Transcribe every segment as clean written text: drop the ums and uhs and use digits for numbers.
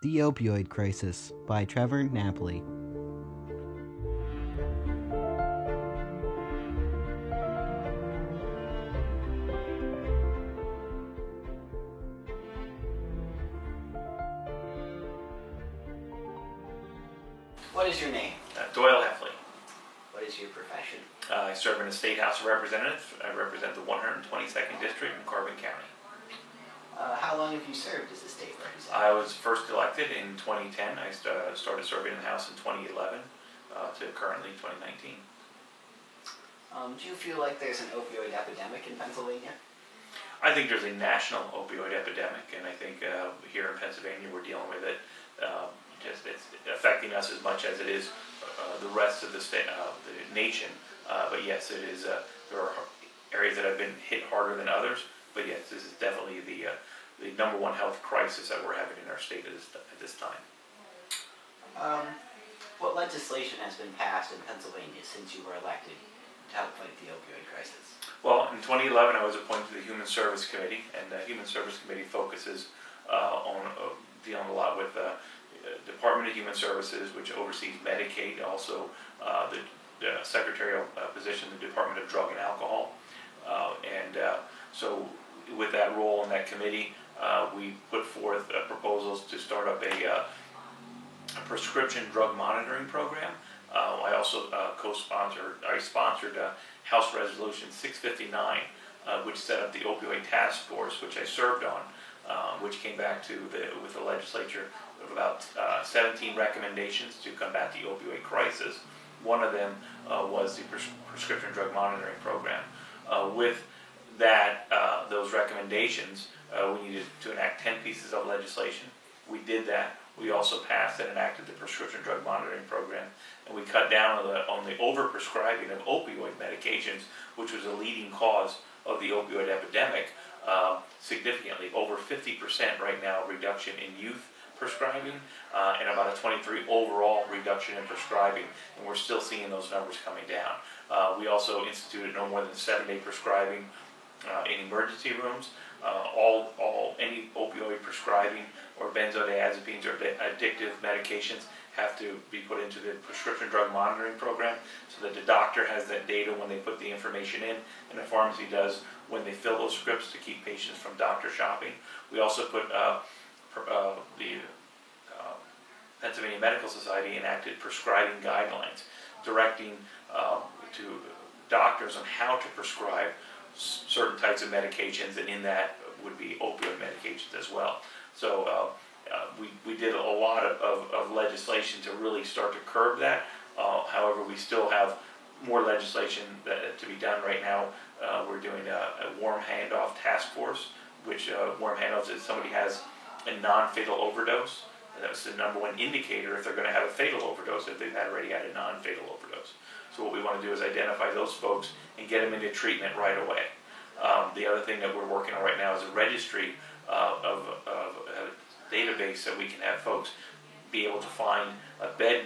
The Opioid Crisis by Trevor Napoli. What is your name? Doyle Heffley. What is your profession? I serve in the State House of Representatives. I represent the 122nd District in Carbon County. How long have you served as a state representative? I was first elected in 2010. I started serving in the House in 2011 to currently 2019. Do you feel like there's an opioid epidemic in Pennsylvania? I think there's a national opioid epidemic, and I think here in Pennsylvania we're dealing with it. It's affecting us as much as it is the rest of the nation. But yes, it is. There are areas that have been hit harder than others. But yes, this is definitely the number one health crisis that we're having in our state at this time. What legislation has been passed in Pennsylvania since you were elected to help fight the opioid crisis? Well, in 2011, I was appointed to the Human Service Committee, and the Human Service Committee focuses on dealing a lot with Department of Human Services, which oversees Medicaid, also the secretarial position, the Department of Drug and Alcohol. So with that role in that committee, we put forth proposals to start up a prescription drug monitoring program. I also sponsored House Resolution 659, which set up the opioid task force, which I served on, which came back with the legislature of about 17 recommendations to combat the opioid crisis. One of them was the prescription drug monitoring program. With those recommendations, we needed to enact 10 pieces of legislation. We did that. We also passed and enacted the prescription drug monitoring program, and we cut down on the overprescribing of opioid medications, which was a leading cause of the opioid epidemic, significantly. Over 50% right now reduction in youth prescribing, and about a 23% overall reduction in prescribing, and we're still seeing those numbers coming down. We also instituted no more than 7-day prescribing in emergency rooms. Any opioid prescribing or benzodiazepines or addictive medications have to be put into the prescription drug monitoring program, so that the doctor has that data when they put the information in, and the pharmacy does when they fill those scripts to keep patients from doctor shopping. We also put the Pennsylvania Medical Society enacted prescribing guidelines, directing to doctors on how to prescribe certain types of medications, and in that would be opioid medications as well. So we did a lot of legislation to really start to curb that. However, we still have more legislation to be done right now. We're doing a warm handoff task force, which warm handoffs is somebody has a non-fatal overdose. That's the number one indicator if they're going to have a fatal overdose, if they've already had a non-fatal overdose. So what we want to do is identify those folks and get them into treatment right away. The other thing that we're working on right now is a registry of a database that we can have folks be able to find a bed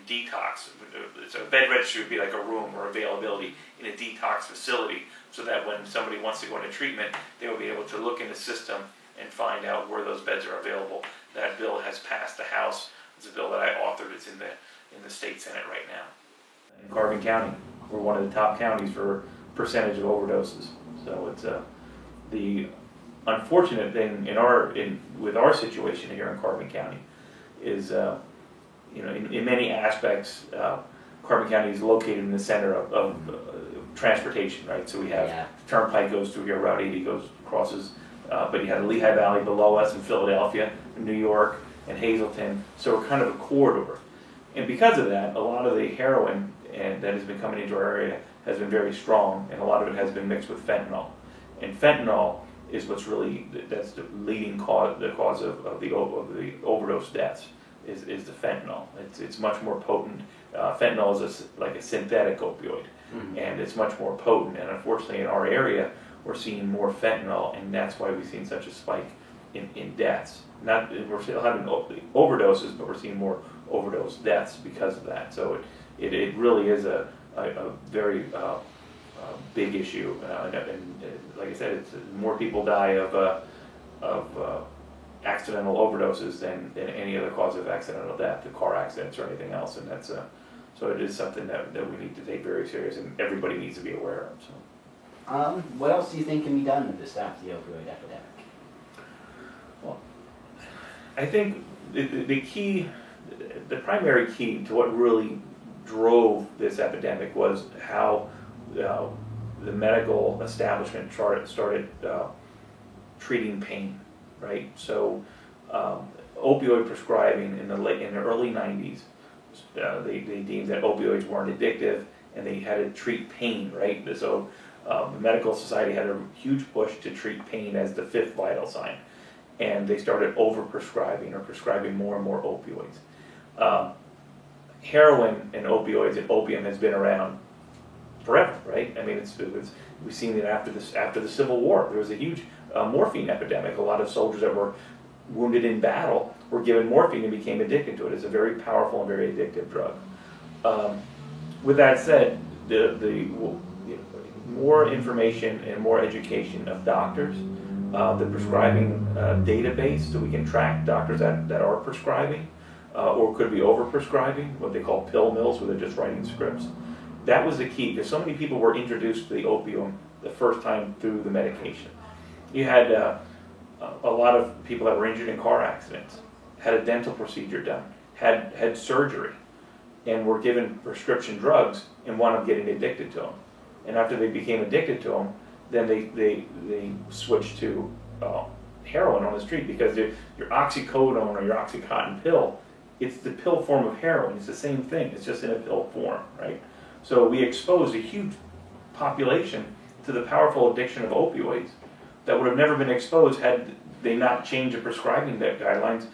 detox. So a bed registry would be like a room or availability in a detox facility, so that when somebody wants to go into treatment, they will be able to look in the system and find out where those beds are available. That bill has passed the House. It's a bill that I authored. It's in the state Senate right now. In Carbon County, we're one of the top counties for percentage of overdoses. So it's the unfortunate thing with our situation here in Carbon County is in many aspects, Carbon County is located in the center of transportation, right? So we have the Turnpike goes through here, Route 80 crosses. But you have the Lehigh Valley below us in Philadelphia, New York, and Hazleton. So we're kind of a corridor. And because of that, a lot of the heroin that has been coming into our area has been very strong, and a lot of it has been mixed with fentanyl. And fentanyl is that's the leading cause, the cause of the overdose deaths, is the fentanyl. It's much more potent. Fentanyl is like a synthetic opioid, and it's much more potent. And unfortunately, in our area, we're seeing more fentanyl, and that's why we've seen such a spike in deaths. We're still having overdoses, but we're seeing more overdose deaths because of that. So it really is a very big issue, and like I said, more people die of accidental overdoses than any other cause of accidental death, the car accidents or anything else, and that's so it is something that we need to take very serious, and everybody needs to be aware of. So. What else do you think can be done to stop the opioid epidemic? Well, I think the key, the primary key to what really drove this epidemic was how the medical establishment started treating pain, right? So opioid prescribing in the early 90s, they deemed that opioids weren't addictive and they had to treat pain, right? So the medical society had a huge push to treat pain as the fifth vital sign, and they started over-prescribing or prescribing more and more opioids. Heroin and opioids and opium has been around forever, right? I mean, we've seen it after the Civil War. There was a huge morphine epidemic. A lot of soldiers that were wounded in battle were given morphine and became addicted to it. It's a very powerful and very addictive drug. With that said, the more information and more education of doctors, the prescribing database, so we can track doctors that are prescribing or could be over-prescribing, what they call pill mills, where they're just writing scripts. That was the key, because so many people were introduced to the opium the first time through the medication. You had a lot of people that were injured in car accidents, had a dental procedure done, had surgery, and were given prescription drugs and wound up getting addicted to them. And after they became addicted to them, then they switched to heroin on the street, because your oxycodone or your Oxycontin pill, it's the pill form of heroin. It's the same thing. It's just in a pill form, right? So we exposed a huge population to the powerful addiction of opioids that would have never been exposed had they not changed the prescribing guidelines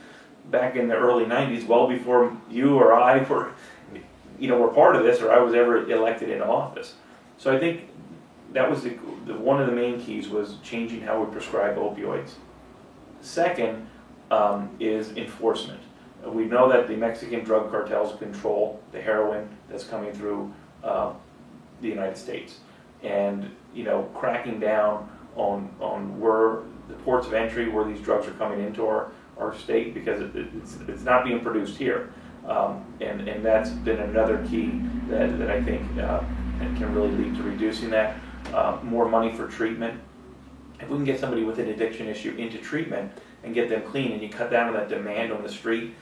back in the early 90s, well before you or I were part of this, or I was ever elected into office. So I think that was one of the main keys, was changing how we prescribe opioids. Second is enforcement. We know that the Mexican drug cartels control the heroin that's coming through the United States, and cracking down on where the ports of entry where these drugs are coming into our state, because it's not being produced here, and that's been another key that I think can really lead to reducing that. More money for treatment. If we can get somebody with an addiction issue into treatment and get them clean, and you cut down on that demand on the street,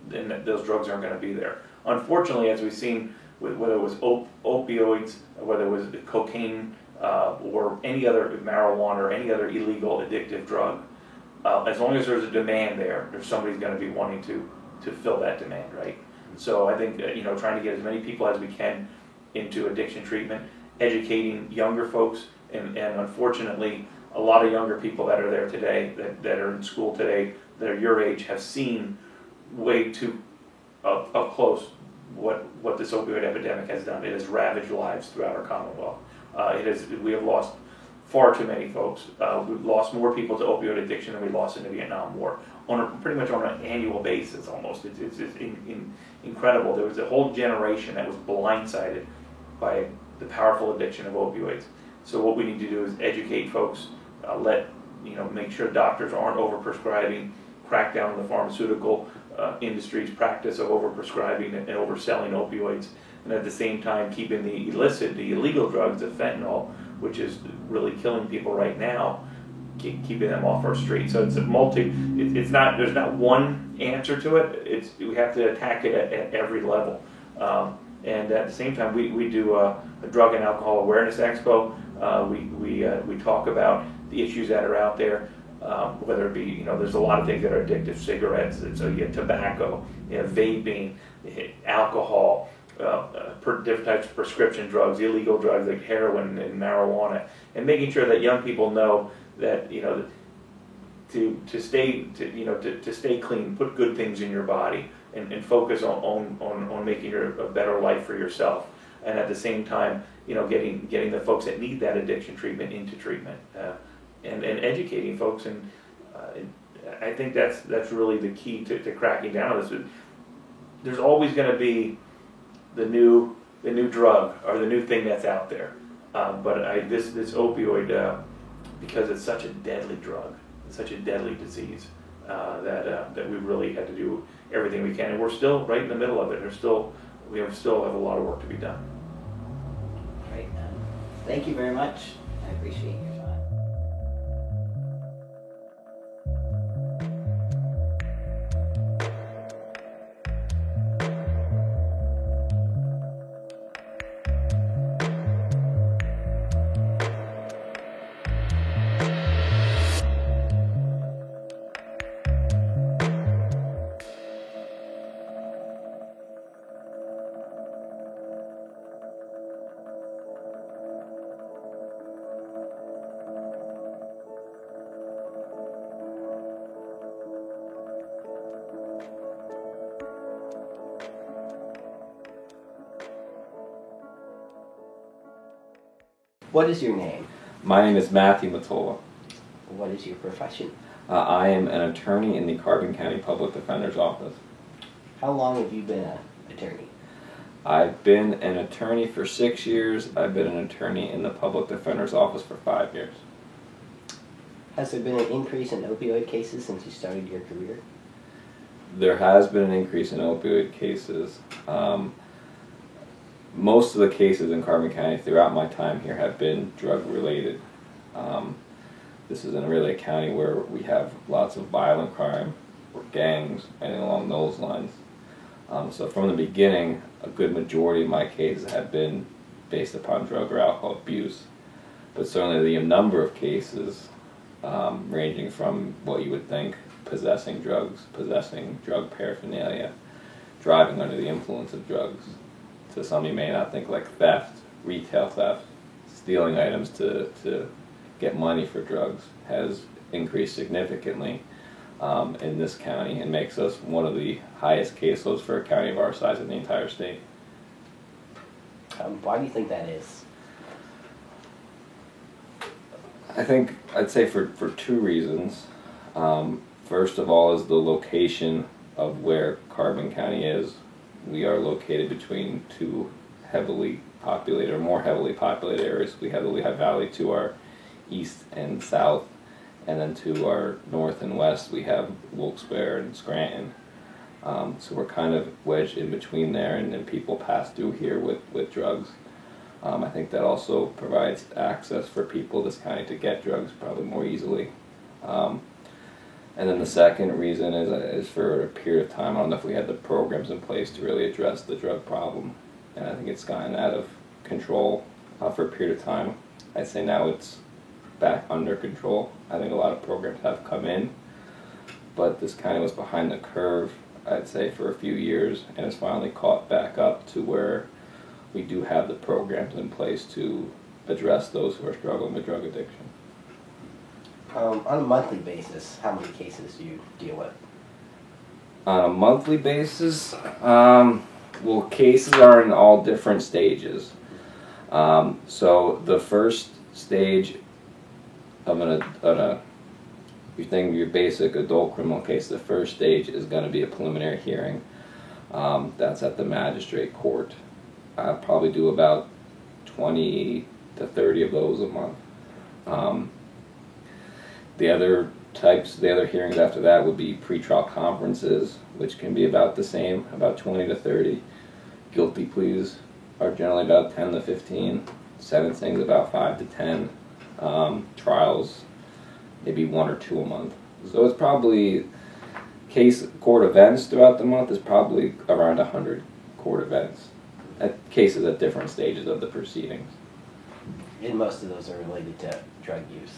then those drugs aren't going to be there. Unfortunately, as we've seen, whether it was opioids, whether it was cocaine, or any other marijuana or any other illegal addictive drug, as long as there's a demand there's somebody's going to be wanting to fill that demand, right? So I think trying to get as many people as we can into addiction treatment, educating younger folks, and unfortunately, a lot of younger people that are there today, that are in school today, that are your age, have seen way too up close what this opioid epidemic has done. It has ravaged lives throughout our Commonwealth. We have lost far too many folks. We've lost more people to opioid addiction than we lost in the Vietnam War, pretty much on an annual basis almost. It's incredible. There was a whole generation that was blindsided by the powerful addiction of opioids. So what we need to do is educate folks, make sure doctors aren't over-prescribing, crack down on the pharmaceutical industry's practice of over-prescribing and overselling opioids, and at the same time keeping the illegal drugs, the fentanyl, which is really killing people right now, keeping them off our streets. So it's there's not one answer to it. We have to attack it at every level. And at the same time, we do a drug and alcohol awareness expo. We talk about the issues that are out there, whether it be, there's a lot of things that are addictive: cigarettes, so you get tobacco, vaping, alcohol, different types of prescription drugs, illegal drugs like heroin and marijuana, and making sure that young people know that to stay clean, put good things in your body, and focus on making a better life for yourself, and at the same time, getting the folks that need that addiction treatment into treatment, and educating folks, and I think that's really the key to cracking down on this. There's always going to be the new drug or the new thing that's out there, but this opioid, because it's such a deadly drug, it's such a deadly disease, that we really had to do everything we can, and we're still right in the middle of it. We still have a lot of work to be done. Right. Thank you very much. I appreciate your time. What is your name? My name is Matthew Matola. What is your profession? I am an attorney in the Carbon County Public Defender's Office. How long have you been an attorney? I've been an attorney for 6 years. I've been an attorney in the Public Defender's Office for 5 years. Has there been an increase in opioid cases since you started your career? There has been an increase in opioid cases. Most of the cases in Carbon County throughout my time here have been drug related. This isn't really a county where we have lots of violent crime or gangs, anything along those lines. So from the beginning, a good majority of my cases have been based upon drug or alcohol abuse. But certainly the number of cases ranging from what you would think, possessing drugs, possessing drug paraphernalia, driving under the influence of drugs, to some you may not think, like theft, retail theft, stealing items to get money for drugs, has increased significantly in this county and makes us one of the highest caseloads for a county of our size in the entire state. Why do you think that is? I'd say for two reasons. First of all is the location of where Carbon County is. We are located between two heavily populated, or more heavily populated areas. We have the Lehigh Valley to our east and south, and then to our north and west we have Wilkes-Barre and Scranton. So we're kind of wedged in between there, and then people pass through here with drugs. I think that also provides access for people in this county to get drugs probably more easily. And then the second reason is for a period of time, I don't know if we had the programs in place to really address the drug problem. And I think it's gotten out of control for a period of time. I'd say now it's back under control. I think a lot of programs have come in, but this county was behind the curve, I'd say, for a few years, and it's finally caught back up to where we do have the programs in place to address those who are struggling with drug addiction. On a monthly basis, how many cases do you deal with? On a monthly basis, well, cases are in all different stages. So the first stage of you think your basic adult criminal case, the first stage is going to be a preliminary hearing. That's at the magistrate court. I probably do about 20 to 30 of those a month. The other hearings after that would be pretrial conferences, which can be about the same, about 20 to 30. Guilty pleas are generally about 10 to 15. Sentencing is about 5 to 10. Trials, maybe 1 or 2 a month. So it's probably court events throughout the month is probably around 100 court events. Cases at different stages of the proceedings. And most of those are related to drug use.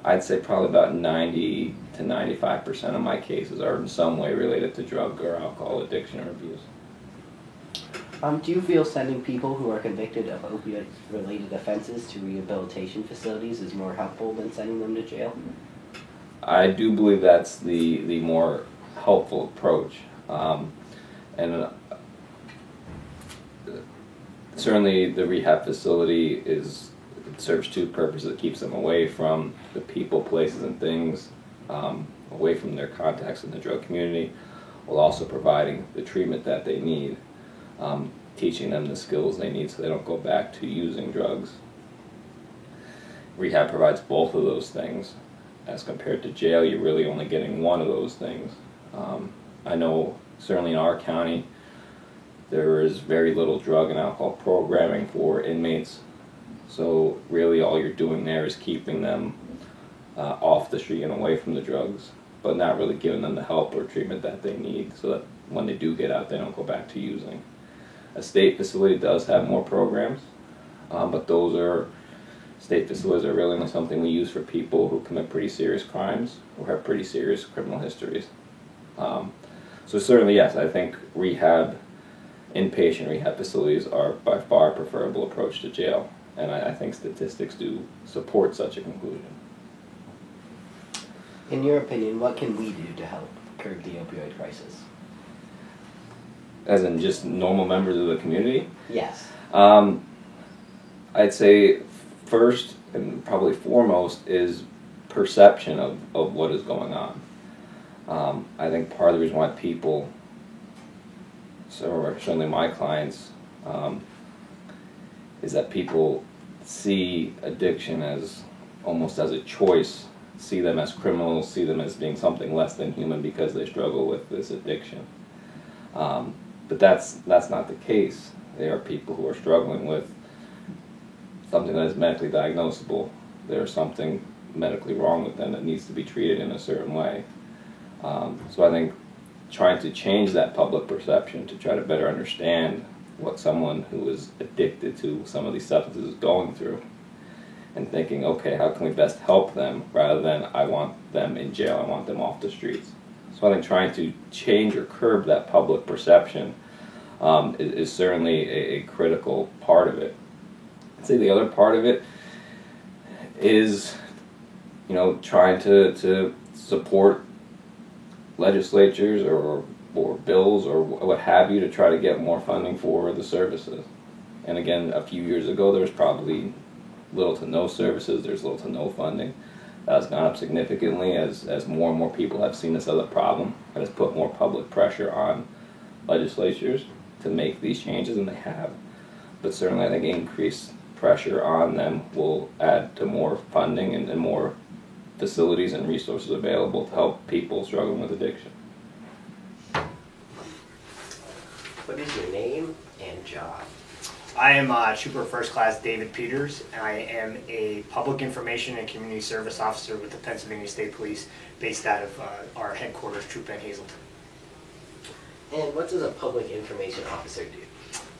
I'd say probably about 90 to 95% of my cases are in some way related to drug or alcohol addiction or abuse. Do you feel sending people who are convicted of opioid-related offenses to rehabilitation facilities is more helpful than sending them to jail? I do believe that's the more helpful approach. And certainly the rehab facility serves two purposes. It keeps them away from the people, places, and things, away from their contacts in the drug community, while also providing the treatment that they need, teaching them the skills they need so they don't go back to using drugs. Rehab provides both of those things, as compared to jail, you're really only getting one of those things. I know certainly in our county, there is very little drug and alcohol programming for inmates. So really all you're doing there is keeping them off the street and away from the drugs, but not really giving them the help or treatment that they need so that when they do get out, they don't go back to using. A state facility does have more programs, but those are, state facilities are really only something we use for people who commit pretty serious crimes or have pretty serious criminal histories. So certainly, yes, I think inpatient rehab facilities are by far a preferable approach to jail, and I think statistics do support such a conclusion. In your opinion, what can we do to help curb the opioid crisis? As in just normal members of the community? Yes. I'd say first and probably foremost is perception of what is going on. I think part of the reason why people, certainly my clients, is that people see addiction as almost as a choice, see them as criminals, see them as being something less than human because they struggle with this addiction. But that's not the case. They are people who are struggling with something that is medically diagnosable. There's something medically wrong with them that needs to be treated in a certain way. So I think trying to change that public perception to try to better understand what someone who is addicted to some of these substances is going through, and thinking, okay, how can we best help them, rather than I want them in jail, I want them off the streets. So I think trying to change or curb that public perception is certainly a critical part of it. I'd say the other part of it is, trying to support legislatures or bills or what have you to try to get more funding for the services. And again, a few years ago there was probably little to no services, there's little to no funding. That has gone up significantly as more and more people have seen this as a problem. That has put more public pressure on legislatures to make these changes, and they have. But certainly I think increased pressure on them will add to more funding and more facilities and resources available to help people struggling with addiction. What is your name and job? I am Trooper First Class David Peters. I am a Public Information and Community Service Officer with the Pennsylvania State Police, based out of our headquarters, Troop N Hazleton. And what does a public information officer do?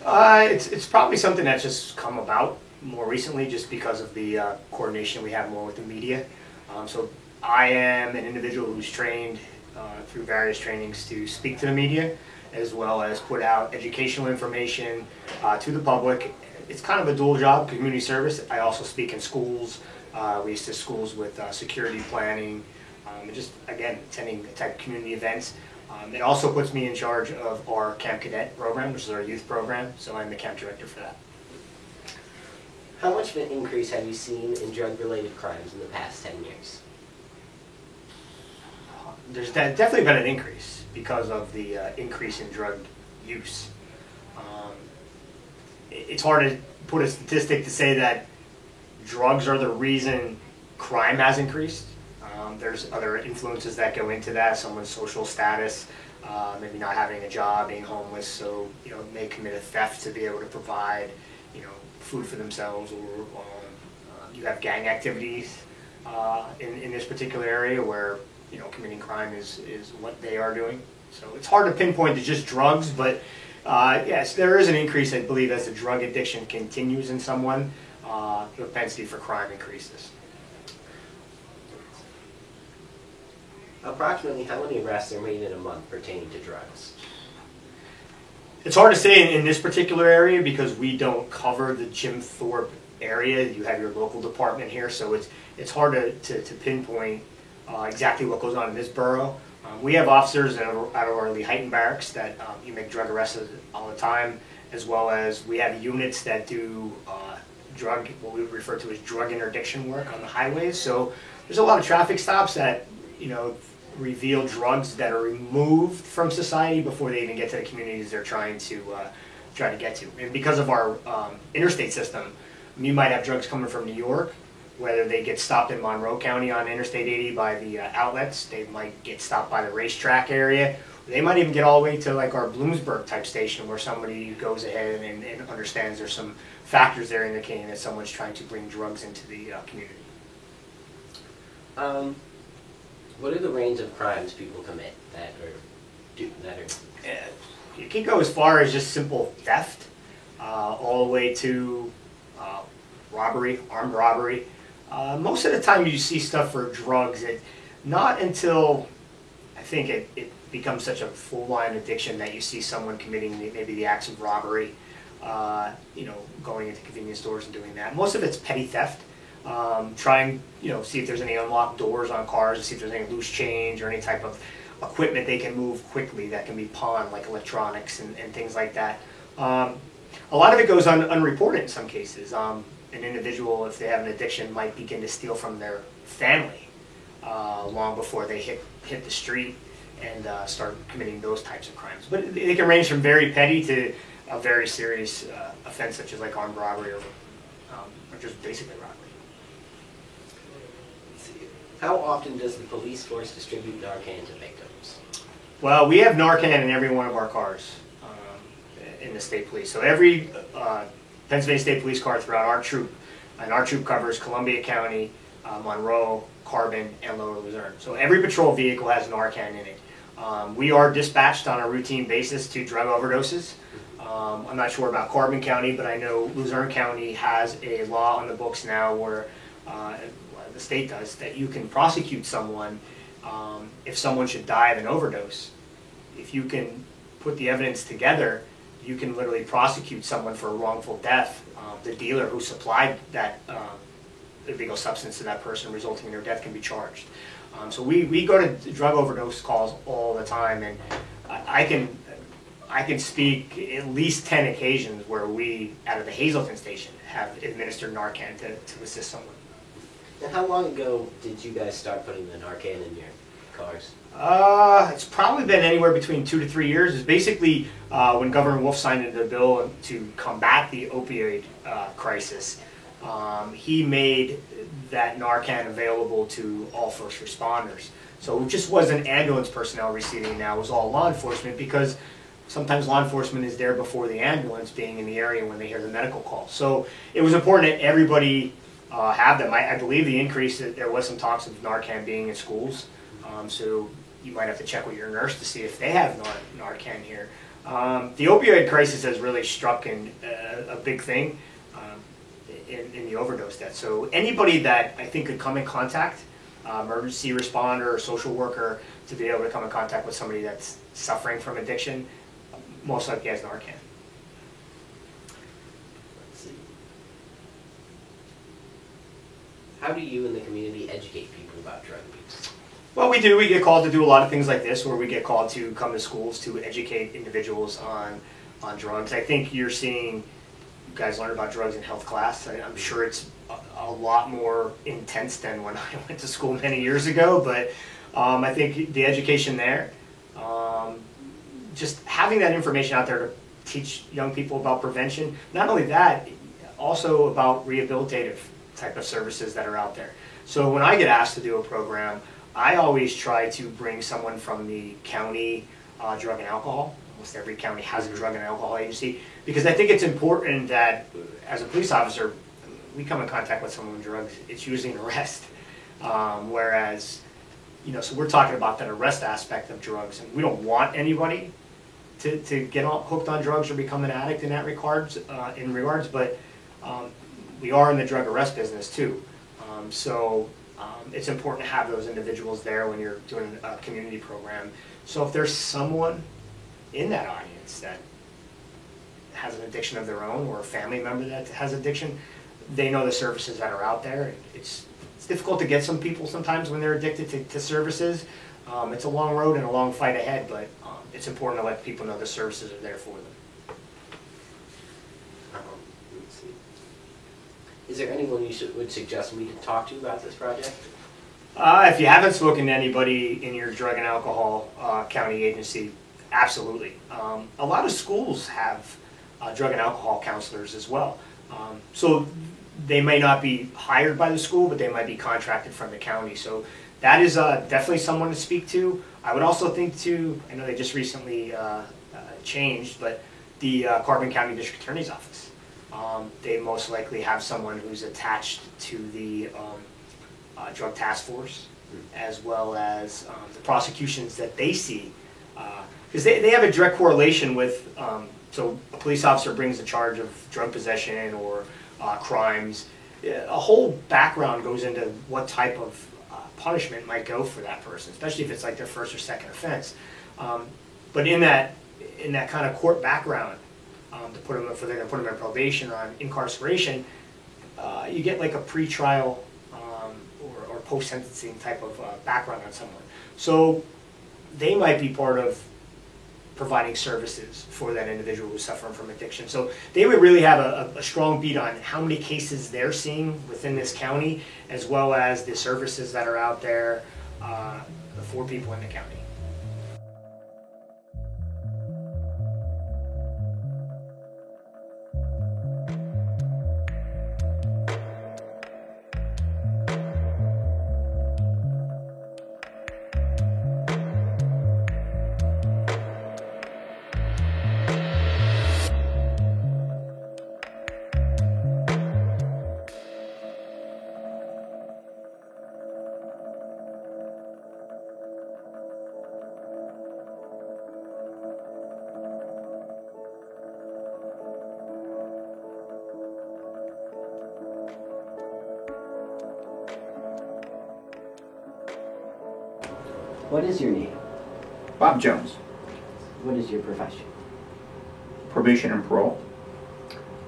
It's probably something that's just come about more recently, just because of the coordination we have more with the media. So I am an individual who's trained through various trainings to speak to the media, as well as put out educational information to the public. It's kind of a dual job, community service. I also speak in schools. We assist schools with security planning, and just, again, attending the type of community events. It also puts me in charge of our Camp Cadet program, which is our youth program, so I'm the camp director for that. How much of an increase have you seen in drug-related crimes in the past 10 years? There's definitely been an increase because of the increase in drug use. It's hard to put a statistic to say that drugs are the reason crime has increased. There's other influences that go into that, someone's social status, maybe not having a job, being homeless, so may commit a theft to be able to provide food for themselves, or you have gang activities in this particular area where committing crime is what they are doing. So it's hard to pinpoint to just drugs, but yes, there is an increase, I believe, as the drug addiction continues in someone, the propensity for crime increases. Approximately how many arrests are made in a month pertaining to drugs? It's hard to say in this particular area because we don't cover the Jim Thorpe area. You have your local department here, so it's hard to pinpoint exactly what goes on in this borough. We have officers out of our Lehighton barracks that you make drug arrests all the time, as well as we have units that do what we would refer to as drug interdiction work on the highways. So there's a lot of traffic stops that reveal drugs that are removed from society before they even get to the communities they're trying to get to. And because of our interstate system, you might have drugs coming from New York, whether they get stopped in Monroe County on Interstate 80 by the outlets, they might get stopped by the racetrack area. They might even get all the way to like our Bloomsburg type station where somebody goes ahead and understands there's some factors there indicating that someone's trying to bring drugs into the community. What are the range of crimes people commit that are? It can go as far as just simple theft, all the way to robbery, armed robbery. Most of the time you see stuff for drugs, not until I think it becomes such a full-line addiction that you see someone committing maybe the acts of robbery, going into convenience stores and doing that. Most of it's petty theft. Trying, see if there's any unlocked doors on cars, to see if there's any loose change or any type of equipment they can move quickly that can be pawned, like electronics and things like that. A lot of it goes unreported in some cases. An individual, if they have an addiction, might begin to steal from their family long before they hit the street and start committing those types of crimes. But they can range from very petty to a very serious offense, such as like armed robbery or just basically robbery. How often does the police force distribute Narcan to victims? Well, we have Narcan in every one of our cars in the state police. So every Pennsylvania State Police car throughout our troop, and our troop covers Columbia County, Monroe, Carbon, and Lower Luzerne. So every patrol vehicle has Narcan in it. We are dispatched on a routine basis to drug overdoses. I'm not sure about Carbon County, but I know Luzerne County has a law on the books now where the state does, that you can prosecute someone if someone should die of an overdose. If you can put the evidence together, you can literally prosecute someone for a wrongful death. The dealer who supplied that illegal substance to that person resulting in their death can be charged. So we go to drug overdose calls all the time, and I can speak at least 10 occasions where we, out of the Hazleton station, have administered Narcan to assist someone. And how long ago did you guys start putting the Narcan in your cars? It's probably been anywhere between 2 to 3 years. It's basically when Governor Wolf signed into the bill to combat the opioid crisis. He made that Narcan available to all first responders. So it just wasn't ambulance personnel receiving it now, it was all law enforcement, because sometimes law enforcement is there before the ambulance being in the area when they hear the medical call. So it was important that everybody have them. I believe the increase, that there was some talks of Narcan being in schools. So you might have to check with your nurse to see if they have Narcan here. The opioid crisis has really struck in a big thing in the overdose death. So anybody that I think could come in contact, emergency responder or social worker, to be able to come in contact with somebody that's suffering from addiction, most likely has Narcan. Let's see. How do you and the community educate people about drug abuse? Well, we do. We get called to do a lot of things like this, where we get called to come to schools to educate individuals on drugs. I think you're seeing, you guys learn about drugs in health class. I'm sure it's a lot more intense than when I went to school many years ago, but I think the education there, just having that information out there to teach young people about prevention. Not only that, also about rehabilitative type of services that are out there. So when I get asked to do a program, I always try to bring someone from the county drug and alcohol. Almost every county has a drug and alcohol agency, because I think it's important that as a police officer, we come in contact with someone with drugs, it's usually an arrest. Whereas, so we're talking about that arrest aspect of drugs, and we don't want anybody to get hooked on drugs or become an addict in that regards, but we are in the drug arrest business too. It's important to have those individuals there when you're doing a community program. So if there's someone in that audience that has an addiction of their own, or a family member that has addiction, they know the services that are out there. It's difficult to get some people sometimes when they're addicted to services. It's a long road and a long fight ahead, but it's important to let people know the services are there for them. Let's see. Is there anyone you would suggest we could talk to about this project? If you haven't spoken to anybody in your drug and alcohol county agency, absolutely. A lot of schools have drug and alcohol counselors as well. So they may not be hired by the school, but they might be contracted from the county. So that is definitely someone to speak to. I would also think too, I know they just recently changed, but the Carbon County District Attorney's Office. They most likely have someone who's attached to the Drug Task Force, as well as the prosecutions that they see. Because they have a direct correlation with, so a police officer brings a charge of drug possession or crimes. A whole background goes into what type of punishment might go for that person, especially if it's like their first or second offense. But in that kind of court background, to put them, if they're going to put them in probation or on incarceration, you get like a pre-trial or post-sentencing type of background on someone. So they might be part of providing services for that individual who's suffering from addiction. So they would really have a strong beat on how many cases they're seeing within this county, as well as the services that are out there for people in the county. What is your name? Bob Jones, What is your profession? probation and parole.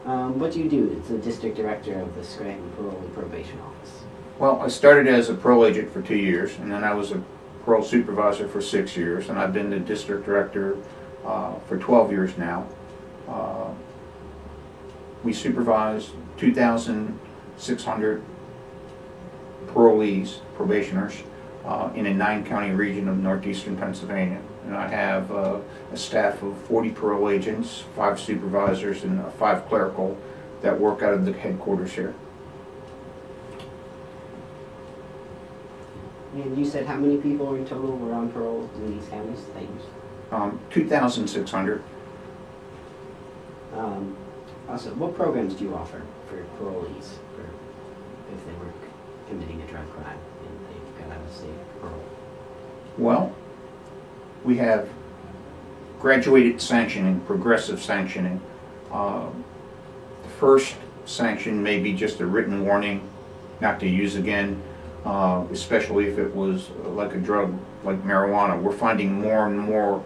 What do you do? It's the district director of the Scranton Parole and Probation Office. Well, I started as a parole agent for 2 years, and then I was a parole supervisor for 6 years, and I've been the district director for 12 years now. We supervise 2,600 parolees, probationers, in a 9-county region of northeastern Pennsylvania. And I have a staff of 40 parole agents, 5 supervisors, and 5 clerical that work out of the headquarters here. And you said how many people in total were on parole in these counties? Thanks. 2,600. Also, what programs do you offer for parolees for if they were committing a drug crime and they got out of state parole? Well, we have graduated sanctioning, progressive sanctioning. The first sanction may be just a written warning not to use again, especially if it was like a drug like marijuana. We're finding more and more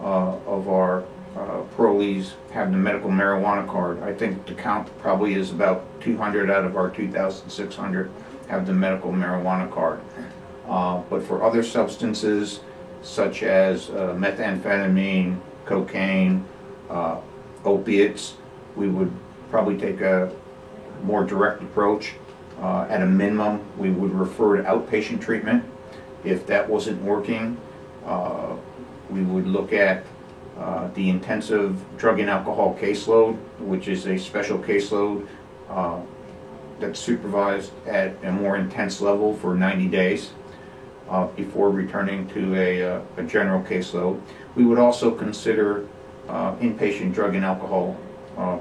of our parolees have the medical marijuana card. I think the count probably is about 200 out of our 2,600 have the medical marijuana card. But for other substances such as methamphetamine, cocaine, opiates, we would probably take a more direct approach. At a minimum, we would refer to outpatient treatment. If that wasn't working, we would look at the intensive drug and alcohol caseload, which is a special caseload that's supervised at a more intense level for 90 days before returning to a general caseload. We would also consider inpatient drug and alcohol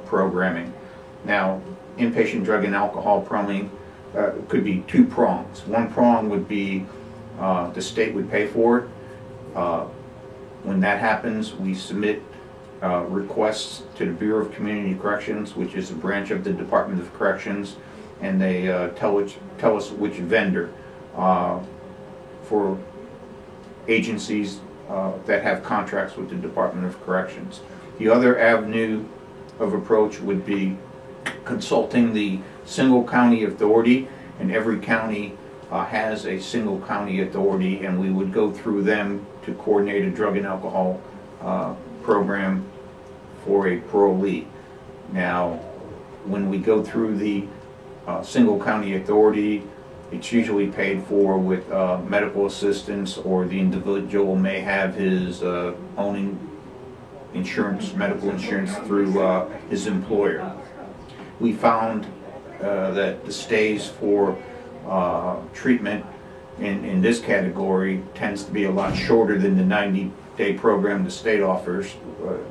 programming. Now, inpatient drug and alcohol programming could be 2 prongs. One prong would be the state would pay for it. When that happens, we submit requests to the Bureau of Community Corrections, which is a branch of the Department of Corrections, and they tell us which vendor for agencies that have contracts with the Department of Corrections. The other avenue of approach would be consulting the single county authority, and every county has a single county authority, and we would go through them to coordinate a drug and alcohol program for a parolee. Now, when we go through the single county authority, it's usually paid for with medical assistance, or the individual may have his own insurance, medical insurance through his employer. We found that the stays for treatment in this category tends to be a lot shorter than the 90-day program the state offers.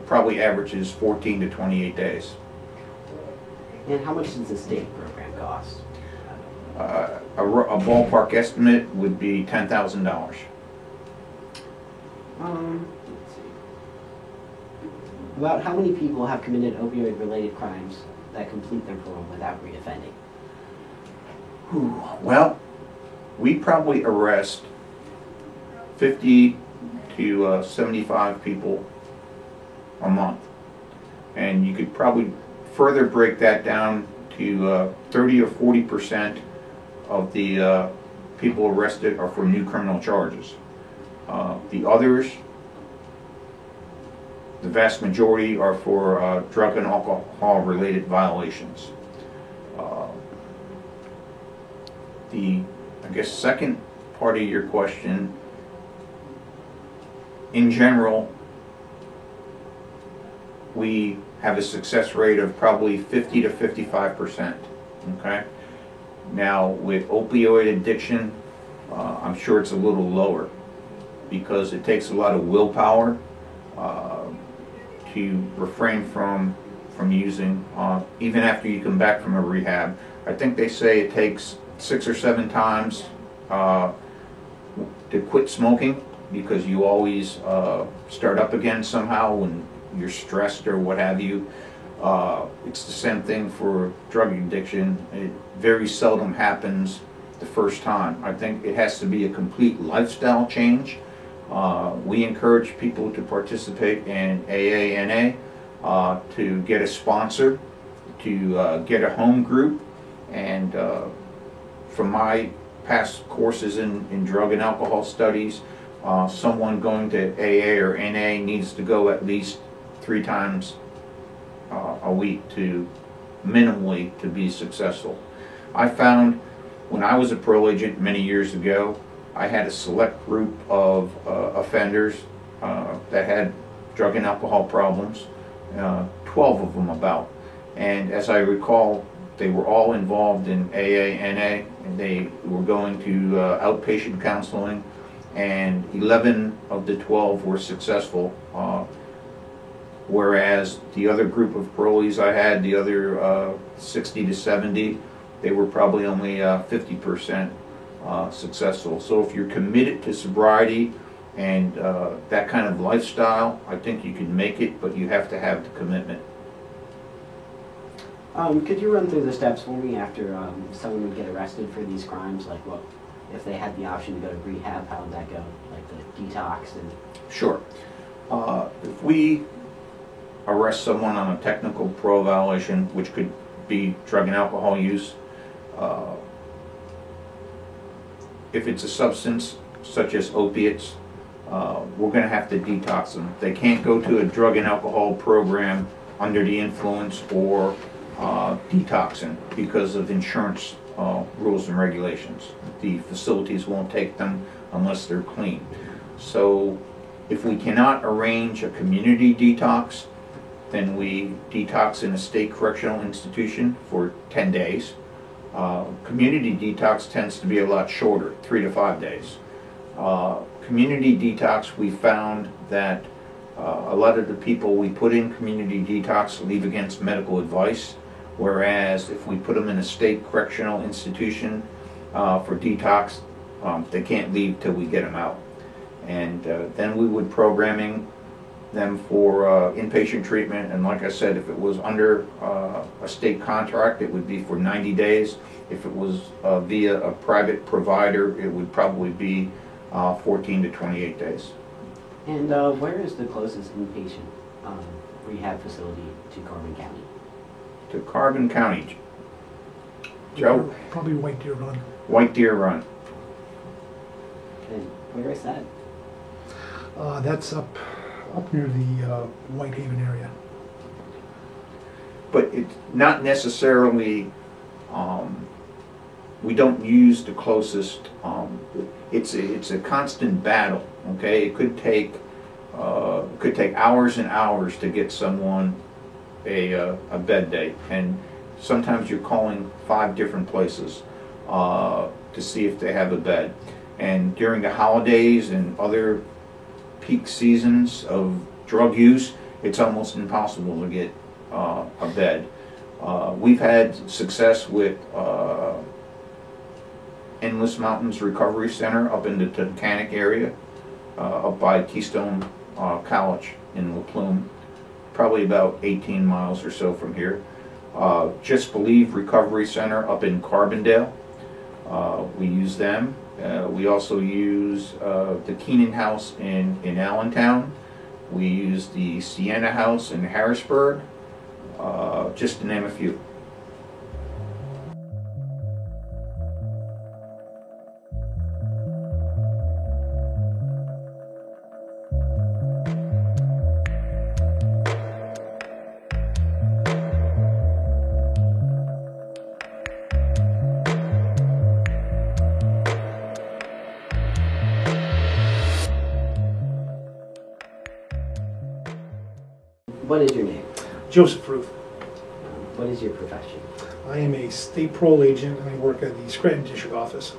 Probably averages 14 to 28 days. And how much does the state program cost? A ballpark estimate would be $10,000. Let's see. About how many people have committed opioid-related crimes that complete their parole without reoffending? Well, we probably arrest 50 to 75 people a month. And you could probably further break that down to 30 or 40% of the people arrested are for new criminal charges. The others, the vast majority are for drug and alcohol related violations. The, I guess, second part of your question, in general, we have a success rate of probably 50 to 55%, okay? Now, with opioid addiction, I'm sure it's a little lower because it takes a lot of willpower to refrain from using, even after you come back from a rehab. I think they say it takes 6 or 7 times to quit smoking because you always start up again somehow when you're stressed or what have you. It's the same thing for drug addiction. It very seldom happens the first time. I think it has to be a complete lifestyle change. We encourage people to participate in AANA, to get a sponsor, to get a home group, and from my past courses in drug and alcohol studies, someone going to AA or NA needs to go at least 3 times a week to minimally to be successful. I found when I was a parole agent many years ago, I had a select group of offenders that had drug and alcohol problems, 12 of them about. And as I recall, they were all involved in AA, NA, and they were going to outpatient counseling, and 11 of the 12 were successful. Whereas the other group of parolees I had, the other 60 to 70, they were probably only 50% successful. So if you're committed to sobriety and that kind of lifestyle, I think you can make it, but you have to have the commitment. Could you run through the steps for me after someone would get arrested for these crimes? Like, what if they had the option to go to rehab? How would that go? Like the detox and. Sure. If we arrest someone on a technical parole violation, which could be drug and alcohol use, if it's a substance such as opiates, we're going to have to detox them. They can't go to a drug and alcohol program under the influence or detoxing because of insurance rules and regulations. The facilities won't take them unless they're clean. So if we cannot arrange a community detox, then we detox in a state correctional institution for 10 days. Community detox tends to be a lot shorter, 3 to 5 days. Community detox, we found that a lot of the people we put in community detox leave against medical advice, whereas if we put them in a state correctional institution for detox, they can't leave till we get them out. And then we would programming them for inpatient treatment, and like I said, if it was under a state contract, it would be for 90 days. If it was via a private provider, it would probably be 14 to 28 days. And where is the closest inpatient rehab facility to Carbon County? To Carbon County, Joe? Probably White Deer Run. White Deer Run. And where is that? That's up near the Whitehaven area. But it's not necessarily, we don't use the closest, it's a constant battle, okay? It could take hours and hours to get someone a bed date, and sometimes you're calling 5 different places to see if they have a bed. And during the holidays and other peak seasons of drug use, it's almost impossible to get a bed. We've had success with Endless Mountains Recovery Center up in the Tunkhannock area, up by Keystone College in La Plume, probably about 18 miles or so from here. Just Believe Recovery Center up in Carbondale. We use them. We also use the Keenan House in Allentown. We use the Sienna House in Harrisburg, just to name a few. What is your name? Joseph Ruth. What is your profession? I am a state parole agent and I work at the Scranton District Office.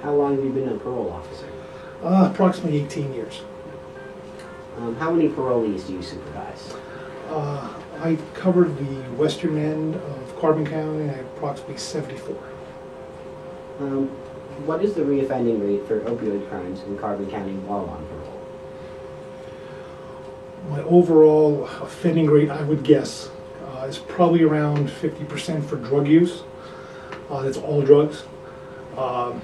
How long have you been a parole officer? Approximately 18 years. How many parolees do you supervise? I covered the western end of Carbon County at approximately 74. What is the reoffending rate for opioid crimes in Carbon County while on parole? My overall offending rate, I would guess, is probably around 50% for drug use. That's all drugs. And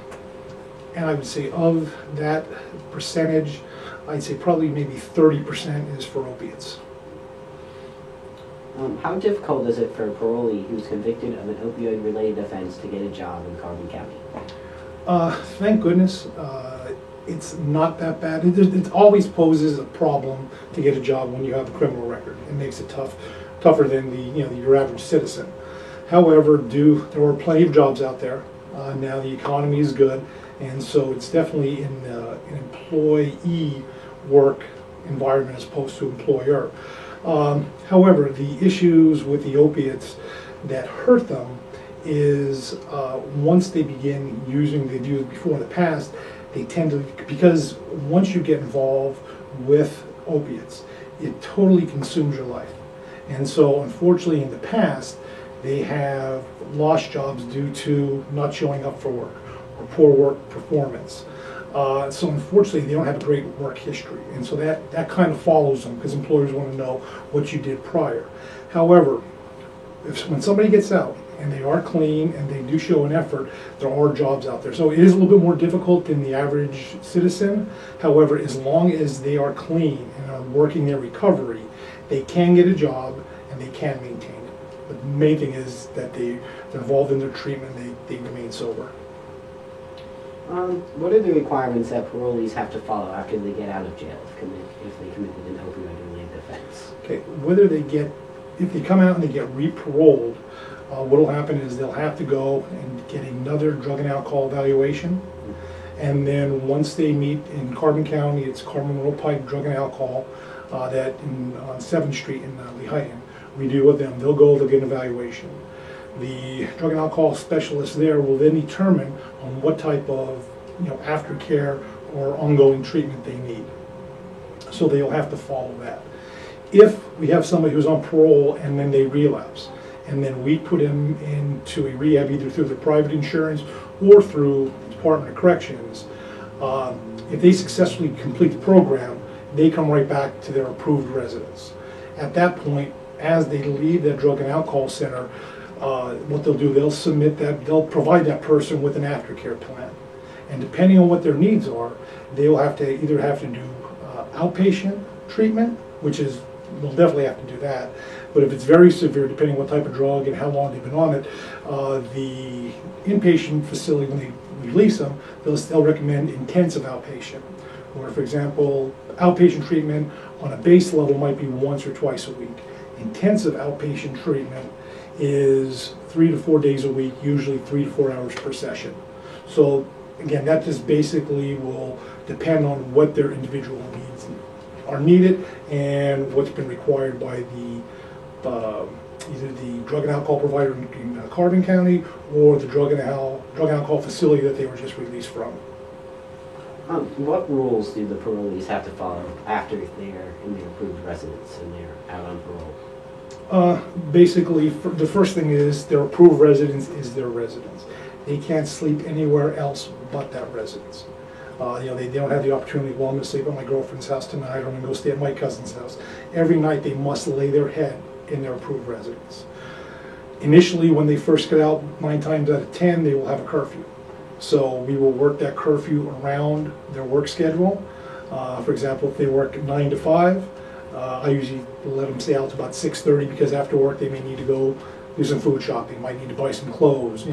I would say of that percentage, I'd say probably maybe 30% is for opiates. How difficult is it for a parolee who's convicted of an opioid-related offense to get a job in Carbon County? Thank goodness, it's not that bad. It always poses a problem to get a job when you have a criminal record. It makes it tougher than your average citizen. However, there are plenty of jobs out there. Now the economy is good, and so it's definitely in an employee work environment as opposed to employer. However, the issues with the opiates that hurt them is once they begin using, they do it before in the past, they tend to, because once you get involved with opiates, it totally consumes your life. And so unfortunately in the past, they have lost jobs due to not showing up for work or poor work performance. So unfortunately they don't have a great work history. And so that kind of follows them because employers want to know what you did prior. However, when somebody gets out and they are clean and they do show an effort, there are jobs out there. So it is a little bit more difficult than the average citizen. However, as long as they are clean and are working their recovery, they can get a job and they can maintain it. But the main thing is that they're involved in their treatment, they remain sober. What are the requirements that parolees have to follow after they get out of jail if they committed an opioid-related offense? Okay, if they come out and they get re-paroled, what will happen is they'll have to go and get another drug and alcohol evaluation. And then once they meet in Carbon County, it's Carmen Monroe Pike Drug and Alcohol on 7th Street in Lehighton. We deal with them. They'll get an evaluation. The drug and alcohol specialist there will then determine on what type of aftercare or ongoing treatment they need. So they'll have to follow that. If we have somebody who's on parole and then they relapse, and then we put them into a rehab either through the private insurance or through the Department of Corrections, if they successfully complete the program, they come right back to their approved residence. At that point, as they leave that drug and alcohol center, what they'll do, they'll provide that person with an aftercare plan. And depending on what their needs are, they'll either have to do outpatient treatment, which is, they'll definitely have to do that. But if it's very severe, depending on what type of drug and how long they've been on it, the inpatient facility, when they release them, they'll recommend intensive outpatient. Or for example, outpatient treatment on a base level might be once or twice a week. Intensive outpatient treatment is 3 to 4 days a week, usually 3 to 4 hours per session. So again, that just basically will depend on what their individual needs are needed and what's been required by the either the drug and alcohol provider in Carbon County or the drug and alcohol facility that they were just released from. What rules do the parolees have to follow after they're in their approved residence and they're out on parole? Basically, the first thing is their approved residence is their residence. They can't sleep anywhere else but that residence. They don't have the opportunity, well, I'm going to sleep at my girlfriend's house tonight, or I'm going to go stay at my cousin's house. Every night they must lay their head in their approved residence. Initially, when they first get out, 9 times out of 10, they will have a curfew. So we will work that curfew around their work schedule. For example, if they work 9 to 5, I usually let them stay out to about 6:30 because after work they may need to go do some food shopping, might need to buy some clothes,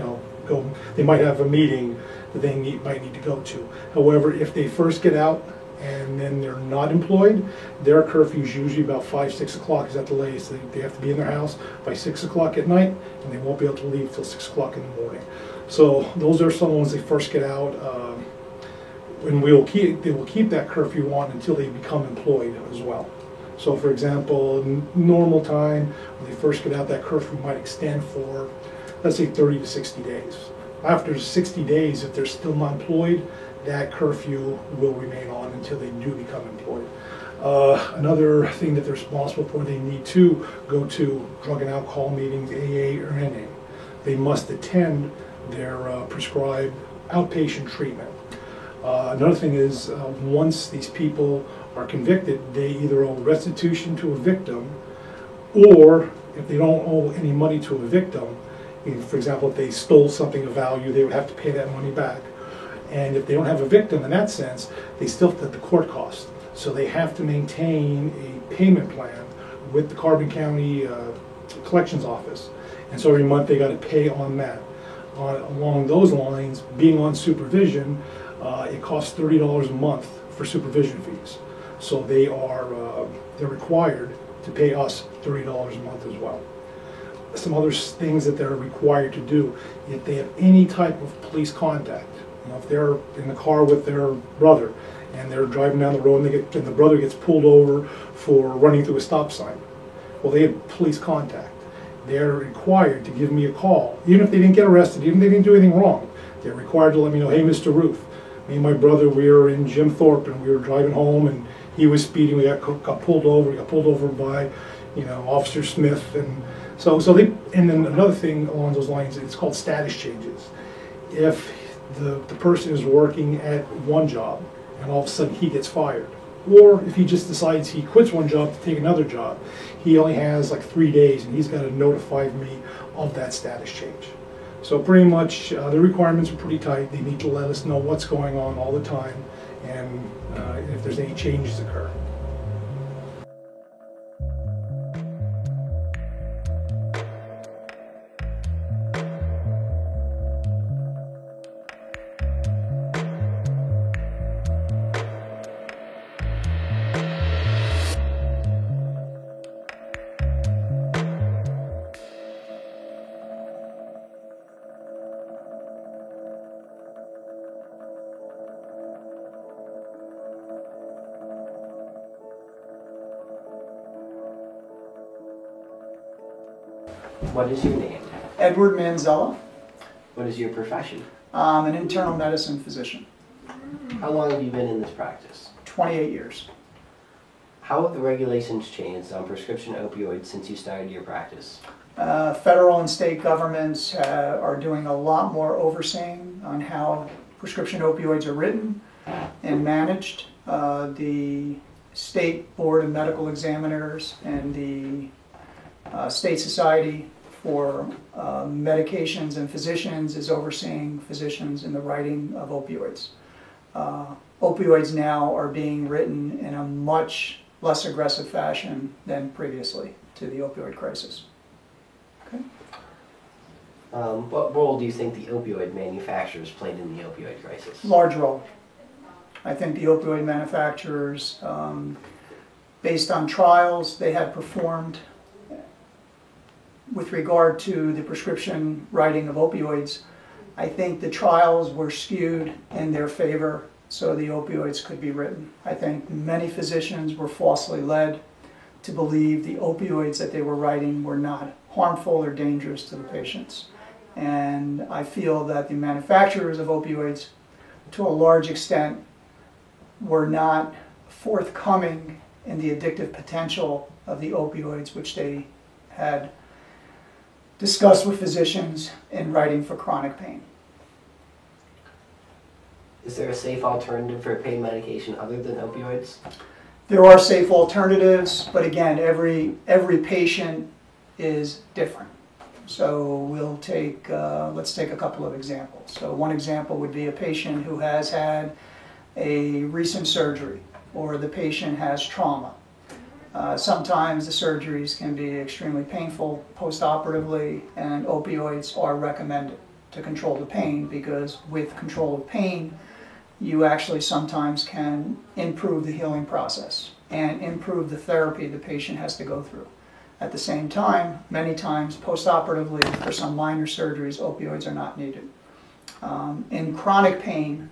they might have a meeting that they might need to go to. However, if they first get out and then they're not employed, their curfew is usually about 5, 6 o'clock is at the latest. They have to be in their house by 6 o'clock at night, and they won't be able to leave till 6 o'clock in the morning. So those are some ones they first get out. And they will keep that curfew on until they become employed as well. So for example, normal time, when they first get out, that curfew might extend for, let's say, 30 to 60 days. After 60 days, if they're still not employed, that curfew will remain on until they do become employed. Another thing that they're responsible for, they need to go to drug and alcohol meetings, AA or NA. They must attend their prescribed outpatient treatment. Another thing is, once these people are convicted, they either owe restitution to a victim, or if they don't owe any money to a victim, for example, if they stole something of value, they would have to pay that money back. And if they don't have a victim in that sense, they still have the court cost. So they have to maintain a payment plan with the Carbon County Collections Office. And so every month they got to pay on that. Along those lines, being on supervision, it costs $30 a month for supervision fees. So they're required to pay us $30 a month as well. Some other things that they're required to do, if they have any type of police contact, if they're in the car with their brother and they're driving down the road and the brother gets pulled over for running through a stop sign, well, they have police contact. They're required to give me a call, even if they didn't get arrested, even if they didn't do anything wrong. They're required to let me know, hey, Mr. Ruth, me and my brother, we were in Jim Thorpe and we were driving home and he was speeding. We got pulled over. We got pulled over by, Officer Smith, and and then another thing along those lines, it's called status changes. If the person is working at one job and all of a sudden he gets fired, or if he just decides he quits one job to take another job, he only has like 3 days and he's got to notify me of that status change. So pretty much the requirements are pretty tight. They need to let us know what's going on all the time and if there's any changes occur. What is your name? Edward Manzella. What is your profession? I'm an internal medicine physician. How long have you been in this practice? 28 years. How have the regulations changed on prescription opioids since you started your practice? Federal and state governments are doing a lot more overseeing on how prescription opioids are written and managed. The State Board of Medical Examiners and the State Society for Medications and Physicians is overseeing physicians in the writing of opioids. Opioids now are being written in a much less aggressive fashion than previously to the opioid crisis. Okay. What role do you think the opioid manufacturers played in the opioid crisis? Large role. I think the opioid manufacturers, based on trials they had performed with regard to the prescription writing of opioids, I think the trials were skewed in their favor so the opioids could be written. I think many physicians were falsely led to believe the opioids that they were writing were not harmful or dangerous to the patients. And I feel that the manufacturers of opioids, to a large extent, were not forthcoming in the addictive potential of the opioids, which they had discussed with physicians in writing for chronic pain. Is there a safe alternative for pain medication other than opioids? There are safe alternatives, but again, every patient is different. So we'll take, let's take a couple of examples. So one example would be a patient who has had a recent surgery, or the patient has trauma. Sometimes the surgeries can be extremely painful post-operatively, and opioids are recommended to control the pain, because with control of pain, you actually sometimes can improve the healing process and improve the therapy the patient has to go through. At the same time, many times post-operatively, for some minor surgeries, opioids are not needed. In chronic pain,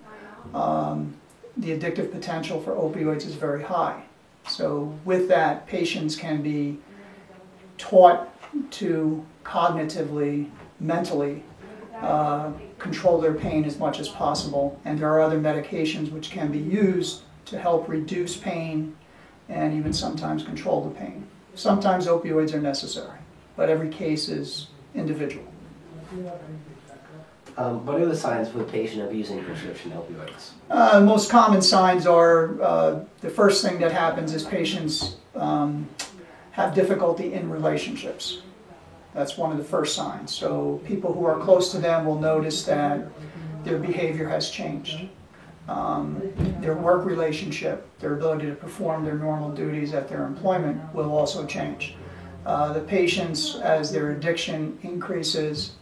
the addictive potential for opioids is very high. So with that, patients can be taught to cognitively, mentally control their pain as much as possible. And there are other medications which can be used to help reduce pain and even sometimes control the pain. Sometimes opioids are necessary, but every case is individual. What are the signs of a patient abusing prescription opioids? Most common signs are, the first thing that happens is patients have difficulty in relationships. That's one of the first signs. So people who are close to them will notice that their behavior has changed. Their work relationship, their ability to perform their normal duties at their employment will also change. The patients, as their addiction increases,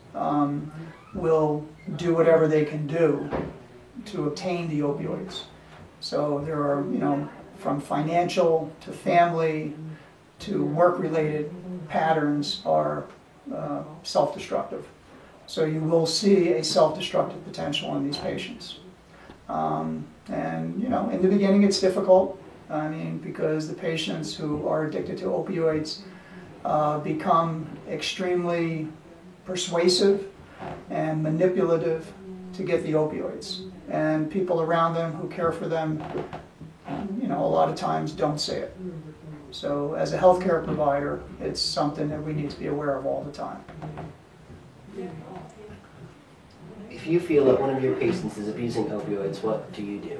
will do whatever they can do to obtain the opioids. So there are, from financial to family to work-related patterns are self-destructive. So you will see a self-destructive potential in these patients. And in the beginning it's difficult, because the patients who are addicted to opioids become extremely persuasive and manipulative to get the opioids. And people around them who care for them, a lot of times don't say it. So as a healthcare provider, it's something that we need to be aware of all the time. If you feel that one of your patients is abusing opioids, what do you do?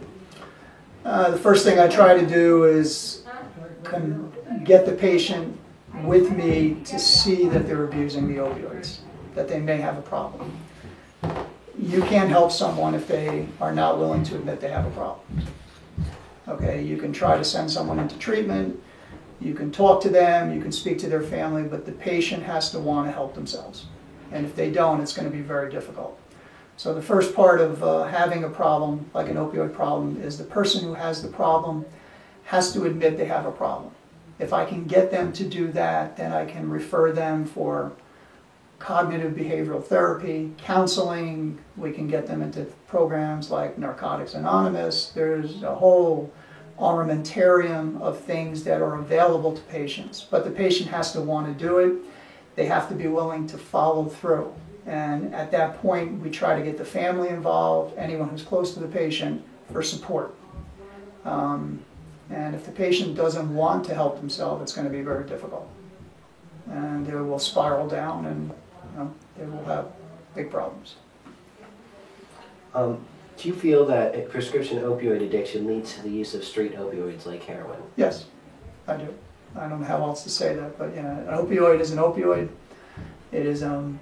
The first thing I try to do is get the patient with me to see that they're abusing the opioids, that they may have a problem. You can't help someone if they are not willing to admit they have a problem. Okay, you can try to send someone into treatment, you can talk to them, you can speak to their family, but the patient has to want to help themselves. And if they don't, it's going to be very difficult. So the first part of having a problem, like an opioid problem, is the person who has the problem has to admit they have a problem. If I can get them to do that, then I can refer them for cognitive behavioral therapy, counseling. We can get them into programs like Narcotics Anonymous. There's a whole armamentarium of things that are available to patients. But the patient has to want to do it. They have to be willing to follow through. And at that point, we try to get the family involved, anyone who's close to the patient, for support. And if the patient doesn't want to help themselves, it's going to be very difficult. And they will spiral down and they will have big problems. Do you feel that a prescription opioid addiction leads to the use of street opioids like heroin? Yes, I do. I don't know how else to say that, but an opioid is an opioid. It is a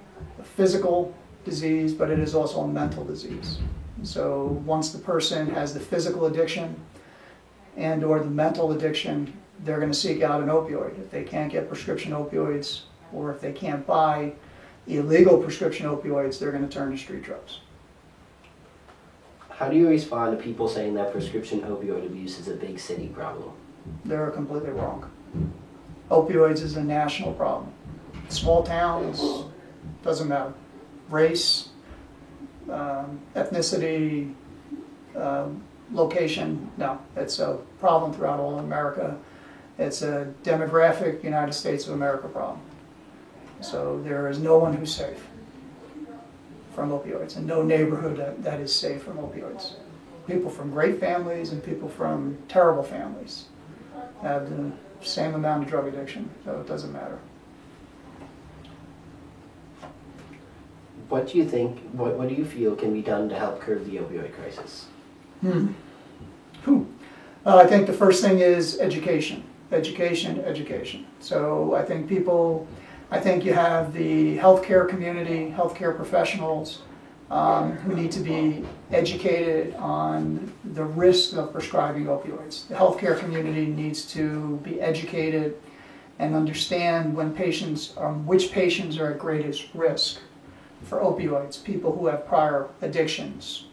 physical disease, but it is also a mental disease. So once the person has the physical addiction and or the mental addiction, they're going to seek out an opioid. If they can't get prescription opioids, or if they can't buy illegal prescription opioids, they're going to turn to street drugs. How do you respond to people saying that prescription opioid abuse is a big city problem? They're completely wrong. Opioids is a national problem. Small towns, doesn't matter. Race, ethnicity, location, no. It's a problem throughout all of America. It's a demographic United States of America problem. So there is no one who's safe from opioids, and no neighborhood that is safe from opioids. People from great families and people from terrible families have the same amount of drug addiction, so it doesn't matter. What do you think, what do you feel can be done to help curb the opioid crisis? I think the first thing is education. Education. So I think you have the healthcare community, healthcare professionals who need to be educated on the risk of prescribing opioids. The healthcare community needs to be educated and understand when which patients are at greatest risk for opioids. People who have prior addictions,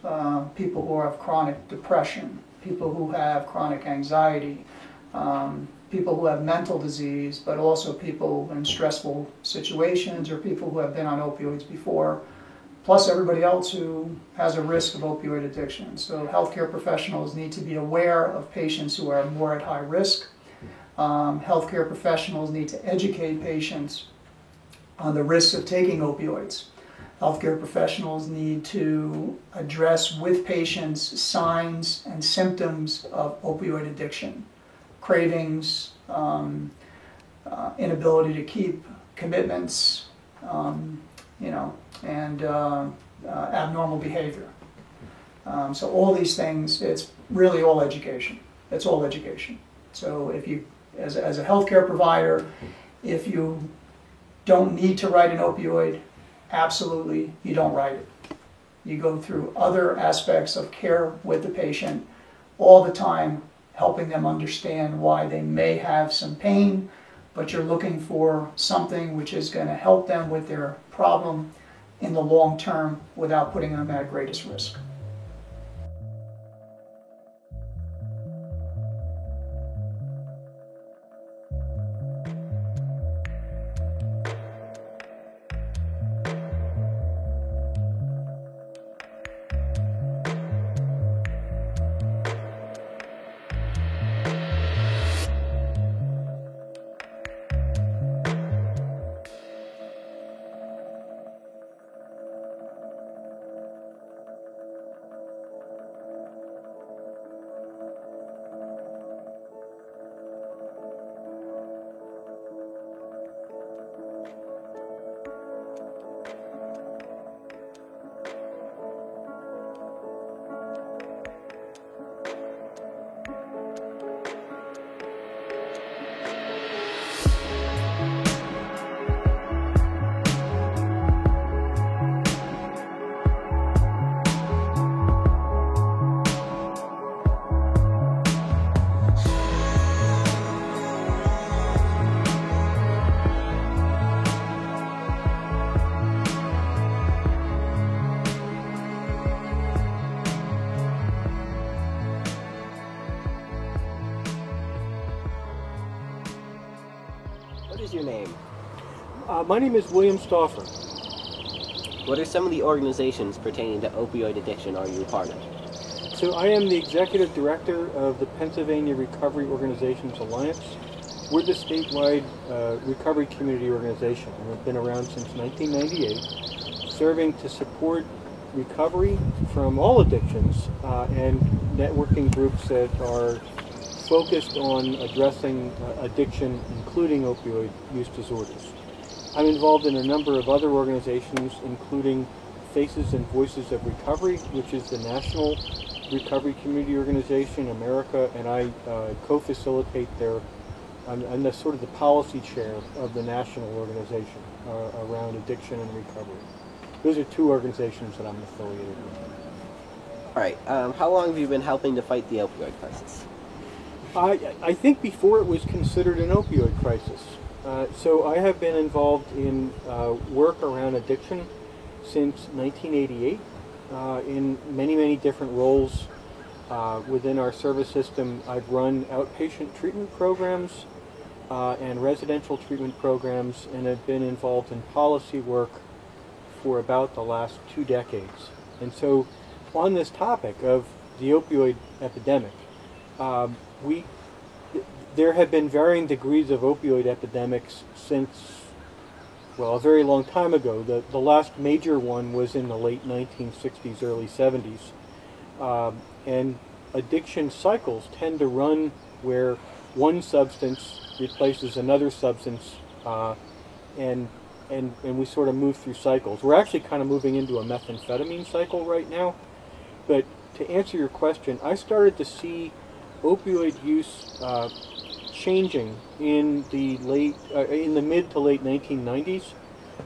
people who have chronic depression, people who have chronic anxiety, people who have mental disease, but also people in stressful situations or people who have been on opioids before, plus everybody else who has a risk of opioid addiction. So healthcare professionals need to be aware of patients who are more at high risk. Healthcare professionals need to educate patients on the risks of taking opioids. Healthcare professionals need to address with patients signs and symptoms of opioid addiction, cravings, inability to keep commitments, and abnormal behavior. So all these things, it's really all education. It's all education. So if you, as a healthcare provider, if you don't need to write an opioid, absolutely, you don't write it. You go through other aspects of care with the patient all the time, helping them understand why they may have some pain, but you're looking for something which is going to help them with their problem in the long term without putting them at greatest risk. What is your name? My name is William Stauffer. What are some of the organizations pertaining to opioid addiction are you a part of? So I am the executive director of the Pennsylvania Recovery Organizations Alliance. We're the statewide recovery community organization, and we've been around since 1998, serving to support recovery from all addictions and networking groups that are focused on addressing addiction, including opioid use disorders. I'm involved in a number of other organizations, including Faces and Voices of Recovery, which is the national recovery community organization in America, and I co-facilitate I'm the sort of the policy chair of the national organization around addiction and recovery. Those are two organizations that I'm affiliated with. All right. How long have you been helping to fight the opioid crisis? I think before it was considered an opioid crisis. So I have been involved in work around addiction since 1988 in many different roles within our service system. I've run outpatient treatment programs and residential treatment programs, and have been involved in policy work for about the last 2 decades. And so on this topic of the opioid epidemic, there have been varying degrees of opioid epidemics since, well, a very long time ago. The last major one was in the late 1960s, early 70s. And addiction cycles tend to run where one substance replaces another substance, and we sort of move through cycles. We're actually kind of moving into a methamphetamine cycle right now. But to answer your question, I started to see opioid use changing in the mid to late 1990s,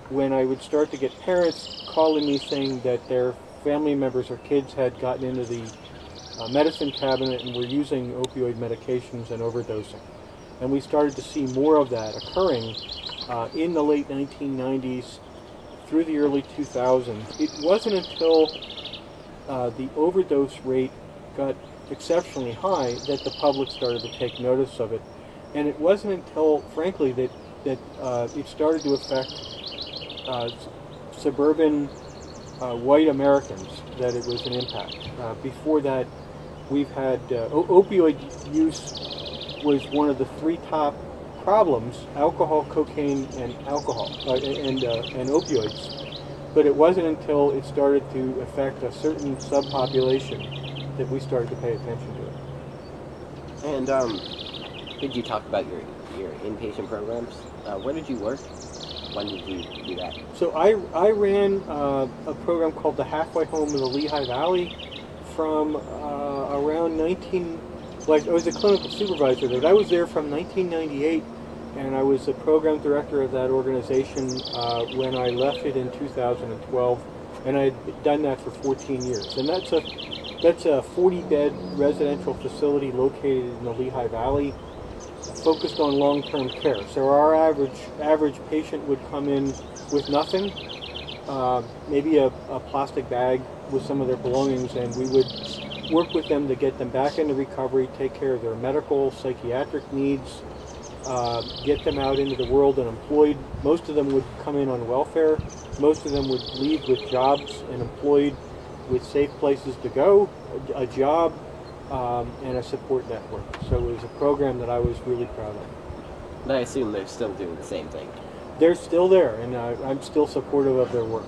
when I would start to get parents calling me saying that their family members or kids had gotten into the medicine cabinet and were using opioid medications and overdosing. And we started to see more of that occurring in the late 1990s through the early 2000s. It wasn't until the overdose rate got exceptionally high that the public started to take notice of it. And it wasn't until, frankly, that it started to affect suburban white Americans that it was an impact. Before that, we've had opioid use was one of the three top problems: alcohol, cocaine, and opioids. But it wasn't until it started to affect a certain subpopulation that we started to pay attention to it. And did you talk about your inpatient programs? Where did you work? When did you do that? So I ran a program called the Halfway Home of the Lehigh Valley from around I was a clinical supervisor there. I was there from 1998, and I was the program director of that organization when I left it in 2012, and I had done that for 14 years. And that's a 40-bed residential facility located in the Lehigh Valley, focused on long-term care. So our average patient would come in with nothing, maybe a plastic bag with some of their belongings, and we would work with them to get them back into recovery, take care of their medical, psychiatric needs, get them out into the world and employed. Most of them would come in on welfare. Most of them would leave with jobs and employed with safe places to go, a job, and a support network. So it was a program that I was really proud of. But I assume they're still doing the same thing. They're still there, and I'm still supportive of their work.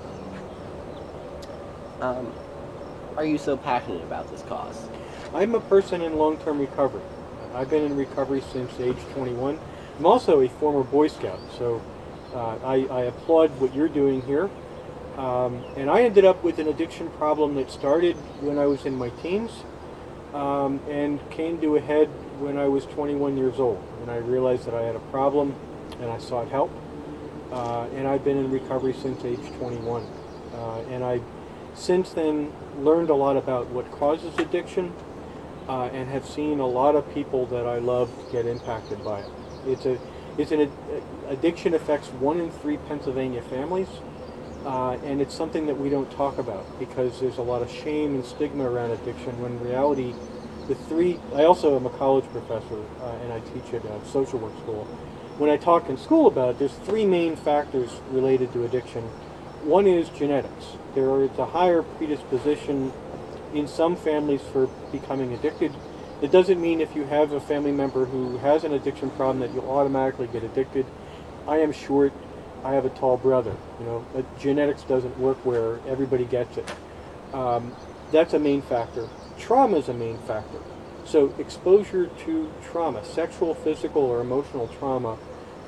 Are you so passionate about this cause? I'm a person in long-term recovery. I've been in recovery since age 21. I'm also a former Boy Scout, so I applaud what you're doing here. And I ended up with an addiction problem that started when I was in my teens and came to a head when I was 21 years old. And I realized that I had a problem, and I sought help. And I've been in recovery since age 21. And I since then learned a lot about what causes addiction and have seen a lot of people that I love get impacted by it. Addiction affects 1 in 3 Pennsylvania families, and it's something that we don't talk about because there's a lot of shame and stigma around addiction, when in reality I also am a college professor and I teach at a social work school. When I talk in school about it, there's 3 main factors related to addiction. One is genetics. There is a higher predisposition in some families for becoming addicted. It doesn't mean if you have a family member who has an addiction problem that you'll automatically get addicted. I am short. I have a tall brother. Genetics doesn't work where everybody gets it. That's a main factor. Trauma is a main factor. So exposure to trauma, sexual, physical, or emotional trauma,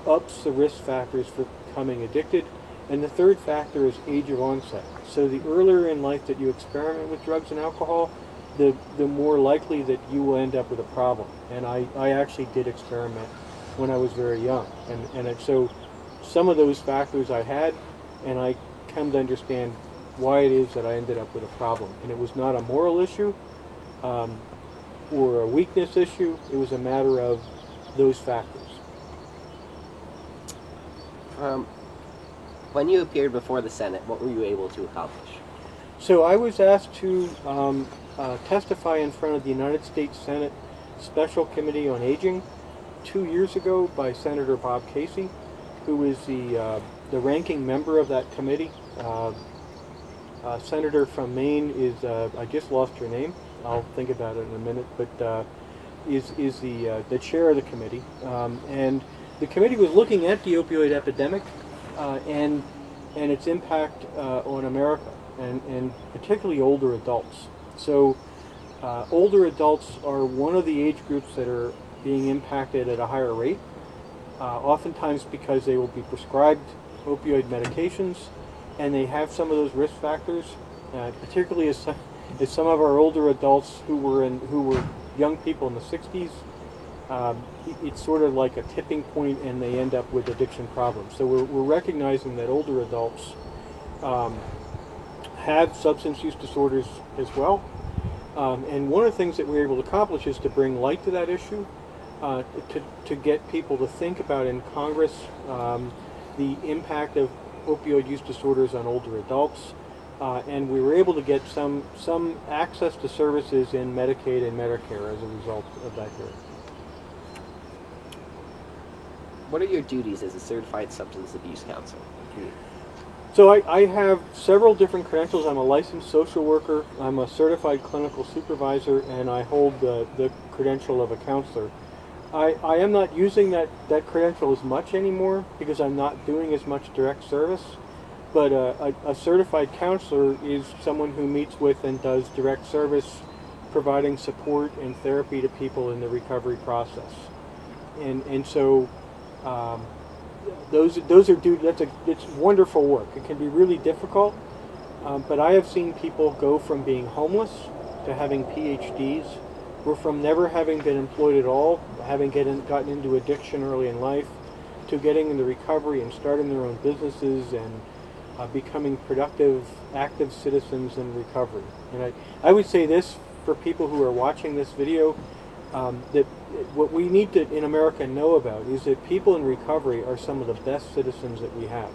ups the risk factors for becoming addicted. And the third factor is age of onset. So the earlier in life that you experiment with drugs and alcohol, the more likely that you will end up with a problem. And I actually did experiment when I was very young. And so some of those factors I had, and I come to understand why it is that I ended up with a problem. And it was not a moral issue or a weakness issue. It was a matter of those factors. When you appeared before the Senate, what were you able to accomplish? So I was asked to testify in front of the United States Senate Special Committee on Aging 2 years ago by Senator Bob Casey, who is the ranking member of that committee. Senator from Maine is, I just lost her name. I'll think about it in a minute. But is the chair of the committee, and the committee was looking at the opioid epidemic and its impact on America, and particularly older adults. So older adults are one of the age groups that are being impacted at a higher rate, oftentimes because they will be prescribed opioid medications, and they have some of those risk factors, particularly as some of our older adults who were young people in the 60s. It's sort of like a tipping point, and they end up with addiction problems. So we're recognizing that older adults have substance use disorders as well. And one of the things that we're able to accomplish is to bring light to that issue, to get people to think about in Congress the impact of opioid use disorders on older adults. And we were able to get some access to services in Medicaid and Medicare as a result of that hearing. What are your duties as a certified substance abuse counselor? So I have several different credentials. I'm a licensed social worker, I'm a certified clinical supervisor, and I hold the credential of a counselor. I am not using that credential as much anymore because I'm not doing as much direct service. But a certified counselor is someone who meets with and does direct service, providing support and therapy to people in the recovery process. And so those are it's wonderful work. It can be really difficult, but I have seen people go from being homeless to having PhDs, or from never having been employed at all, having gotten into addiction early in life, to getting into recovery and starting their own businesses and becoming productive, active citizens in recovery. And I would say this for people who are watching this video, that what we need to, in America, know about is that people in recovery are some of the best citizens that we have.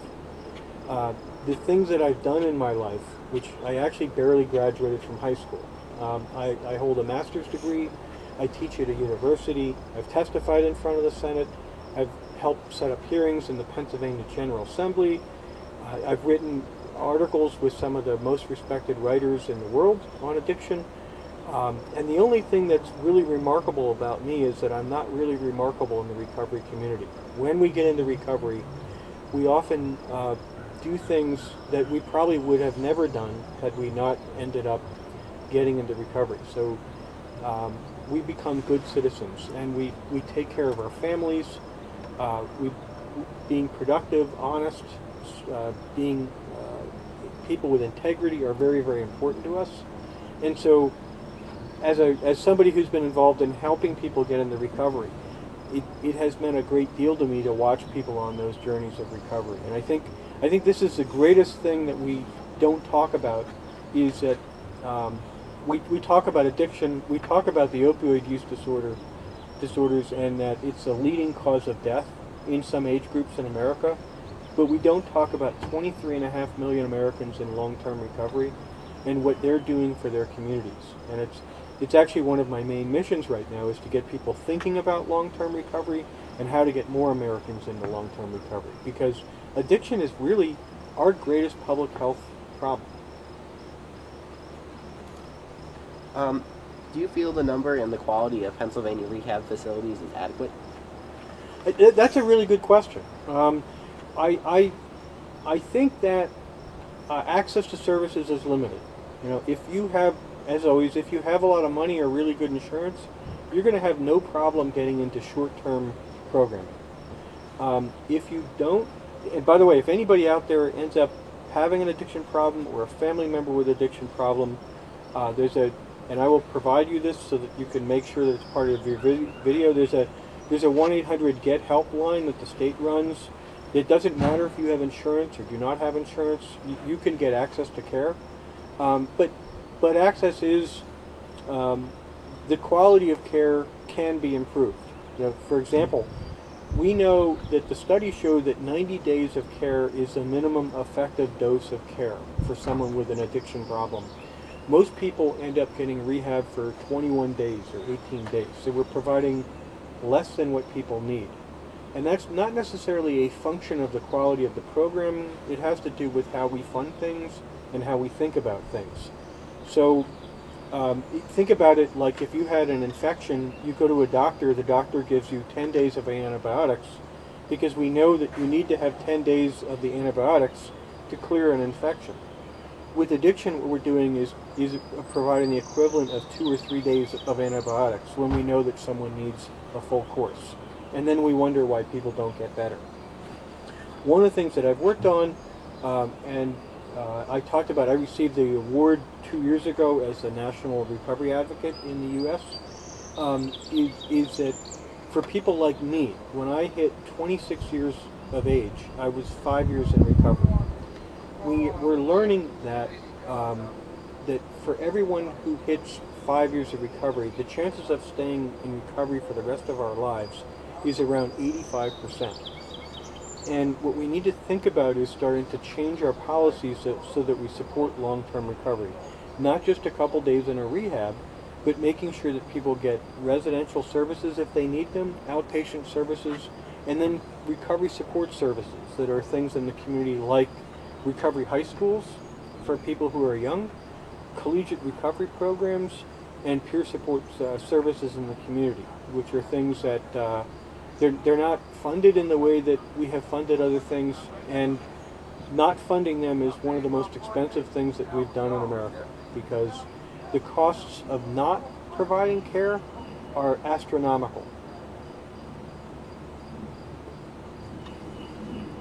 The things that I've done in my life, which I actually barely graduated from high school. I hold a master's degree, I teach at a university, I've testified in front of the Senate, I've helped set up hearings in the Pennsylvania General Assembly, I've written articles with some of the most respected writers in the world on addiction. And the only thing that's really remarkable about me is that I'm not really remarkable in the recovery community. When we get into recovery, we often do things that we probably would have never done had we not ended up getting into recovery. So we become good citizens, and we take care of our families. Being productive, honest, being people with integrity are very, very important to us. And so as somebody who's been involved in helping people get into recovery, it has meant a great deal to me to watch people on those journeys of recovery. And I think this is the greatest thing that we don't talk about, is that we talk about addiction, we talk about the opioid use disorders, and that it's a leading cause of death in some age groups in America. But we don't talk about 23.5 million Americans in long-term recovery and what they're doing for their communities. And it's actually one of my main missions right now, is to get people thinking about long-term recovery and how to get more Americans into long-term recovery. Because addiction is really our greatest public health problem. Do you feel the number and the quality of Pennsylvania rehab facilities is adequate? That's a really good question. I think that access to services is limited. You know, if you have, as always, if you have a lot of money or really good insurance, you're going to have no problem getting into short-term programming. If you don't, and by the way, if anybody out there ends up having an addiction problem or a family member with addiction problem, and I will provide you this so that you can make sure that it's part of your video. There's a 1-800-GET-HELP line that the state runs. It doesn't matter if you have insurance or do not have insurance. You can get access to care. But access is, the quality of care can be improved. You know, for example, we know that the studies show that 90 days of care is the minimum effective dose of care for someone with an addiction problem. Most people end up getting rehab for 21 days or 18 days. So we're providing less than what people need. And that's not necessarily a function of the quality of the programming. It has to do with how we fund things and how we think about things. So Think about it like if you had an infection, you go to a doctor, the doctor gives you 10 days of antibiotics because we know that you need to have 10 days of the antibiotics to clear an infection. With addiction, what we're doing is providing the equivalent of 2 or 3 days of antibiotics when we know that someone needs a full course. And then we wonder why people don't get better. One of the things that I've worked on, I talked about, I received the award 2 years ago as the National Recovery Advocate in the U.S., is that for people like me, when I hit 26 years of age, I was 5 years in recovery. We're learning that that for everyone who hits 5 years of recovery, the chances of staying in recovery for the rest of our lives is around 85%. And what we need to think about is starting to change our policies so that we support long-term recovery. Not just a couple days in a rehab, but making sure that people get residential services if they need them, outpatient services, and then recovery support services that are things in the community like recovery high schools for people who are young, collegiate recovery programs, and peer support services in the community, which are things that they're not funded in the way that we have funded other things, and not funding them is one of the most expensive things that we've done in America, because the costs of not providing care are astronomical.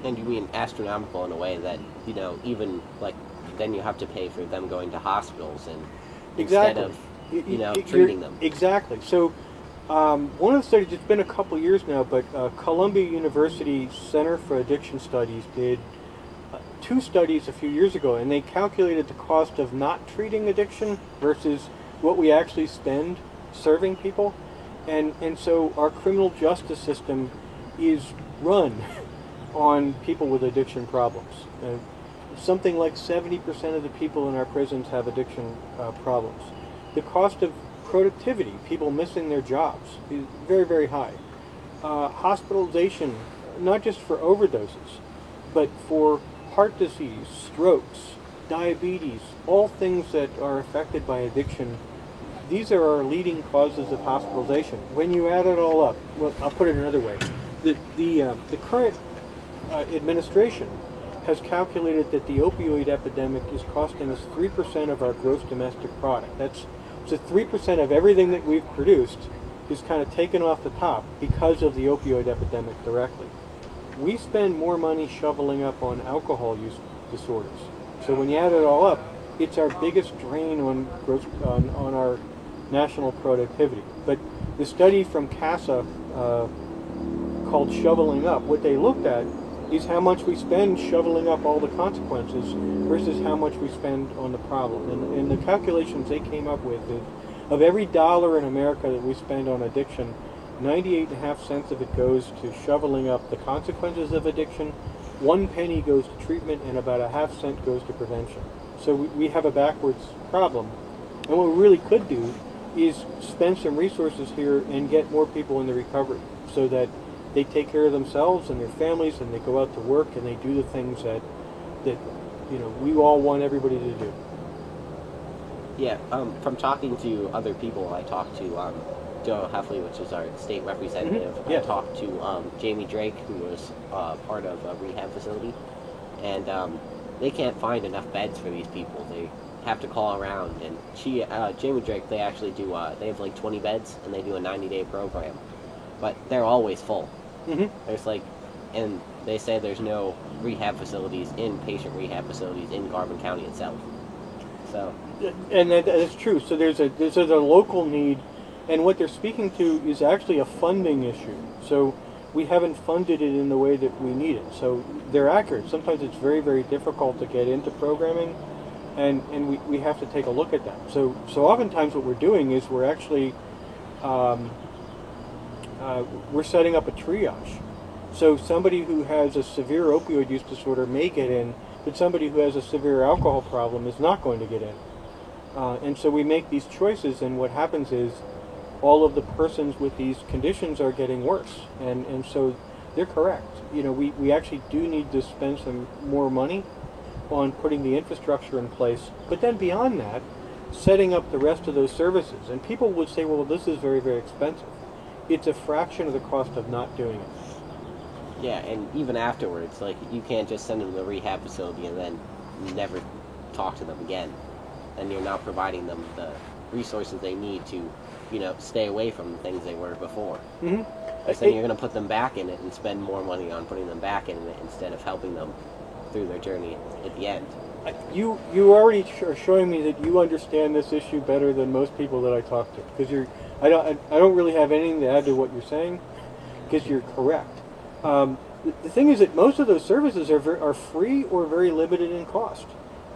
And you mean astronomical in a way that, you know, even like then you have to pay for them going to hospitals and instead of, you know, treating them. Exactly. So one of the studies, it's been a couple years now, but Columbia University Center for Addiction Studies did 2 studies a few years ago, and they calculated the cost of not treating addiction versus what we actually spend serving people. And so our criminal justice system is run on people with addiction problems. Something like 70% of the people in our prisons have addiction problems. The cost of productivity, people missing their jobs, is very, very high. Hospitalization, not just for overdoses, but for heart disease, strokes, diabetes, all things that are affected by addiction. These are our leading causes of hospitalization. When you add it all up, well, I'll put it another way. The current administration has calculated that the opioid epidemic is costing us 3% of our gross domestic product. So 3% of everything that we've produced is kind of taken off the top because of the opioid epidemic directly. We spend more money shoveling up on alcohol use disorders. So when you add it all up, it's our biggest drain on our national productivity. But the study from CASA called Shoveling Up, what they looked at is how much we spend shoveling up all the consequences versus how much we spend on the problem. And the calculations they came up with is, of every dollar in America that we spend on addiction, 98.5 cents of it goes to shoveling up the consequences of addiction, 1 penny goes to treatment, and about a half cent goes to prevention. So we have a backwards problem. And what we really could do is spend some resources here and get more people into recovery so that they take care of themselves and their families, and they go out to work and they do the things that you know we all want everybody to do. Yeah, from talking to other people, I talked to Joe Heffley, which is our state representative. Mm-hmm. Yeah. I talked to Jamie Drake, who was part of a rehab facility, and they can't find enough beds for these people. They have to call around, and Jamie Drake, they actually do. They have like 20 beds, and they do a 90-day program, but they're always full. Mm-hmm. There's and they say there's no rehab facilities, inpatient rehab facilities in Carbon County itself. So. And that's true. So there's a local need, and what they're speaking to is actually a funding issue. So we haven't funded it in the way that we need it. So they're accurate. Sometimes it's very, very difficult to get into programming, and we have to take a look at that. So oftentimes what we're doing is we're actually we're setting up a triage. So somebody who has a severe opioid use disorder may get in, but somebody who has a severe alcohol problem is not going to get in. And so we make these choices, and what happens is all of the persons with these conditions are getting worse. And so they're correct. You know, we actually do need to spend some more money on putting the infrastructure in place. But then beyond that, setting up the rest of those services. And people would say, well, this is very, very expensive. It's a fraction of the cost of not doing it. Yeah, and even afterwards, like, you can't just send them to the rehab facility and then never talk to them again. And you're not providing them the resources they need to, you know, stay away from the things they were before. Mm-hmm. Because then you're going to put them back in it and spend more money on putting them back in it instead of helping them through their journey at the end. You already are showing me that you understand this issue better than most people that I talk to. Because I don't really have anything to add to what you're saying, because you're correct. The thing is that most of those services are free or very limited in cost.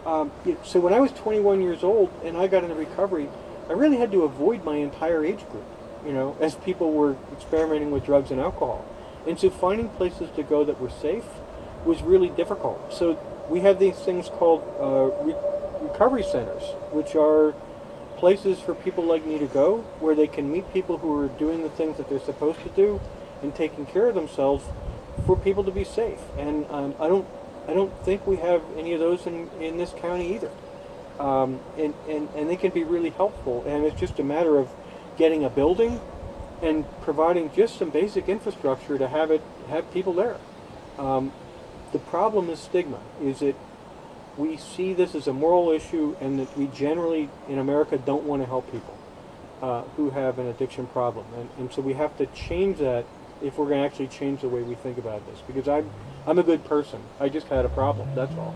So when I was 21 years old and I got into recovery, I really had to avoid my entire age group, you know, as people were experimenting with drugs and alcohol. And so finding places to go that were safe was really difficult. So we have these things called recovery centers, which are places for people like me to go, where they can meet people who are doing the things that they're supposed to do and taking care of themselves, for people to be safe. And I don't think we have any of those in this county either. And they can be really helpful. And it's just a matter of getting a building and providing just some basic infrastructure to have people there. The problem is stigma, is that we see this as a moral issue, and that we generally in America don't want to help people who have an addiction problem. And so we have to change that if we're going to actually change the way we think about this. Because I'm a good person. I just had a problem, that's all.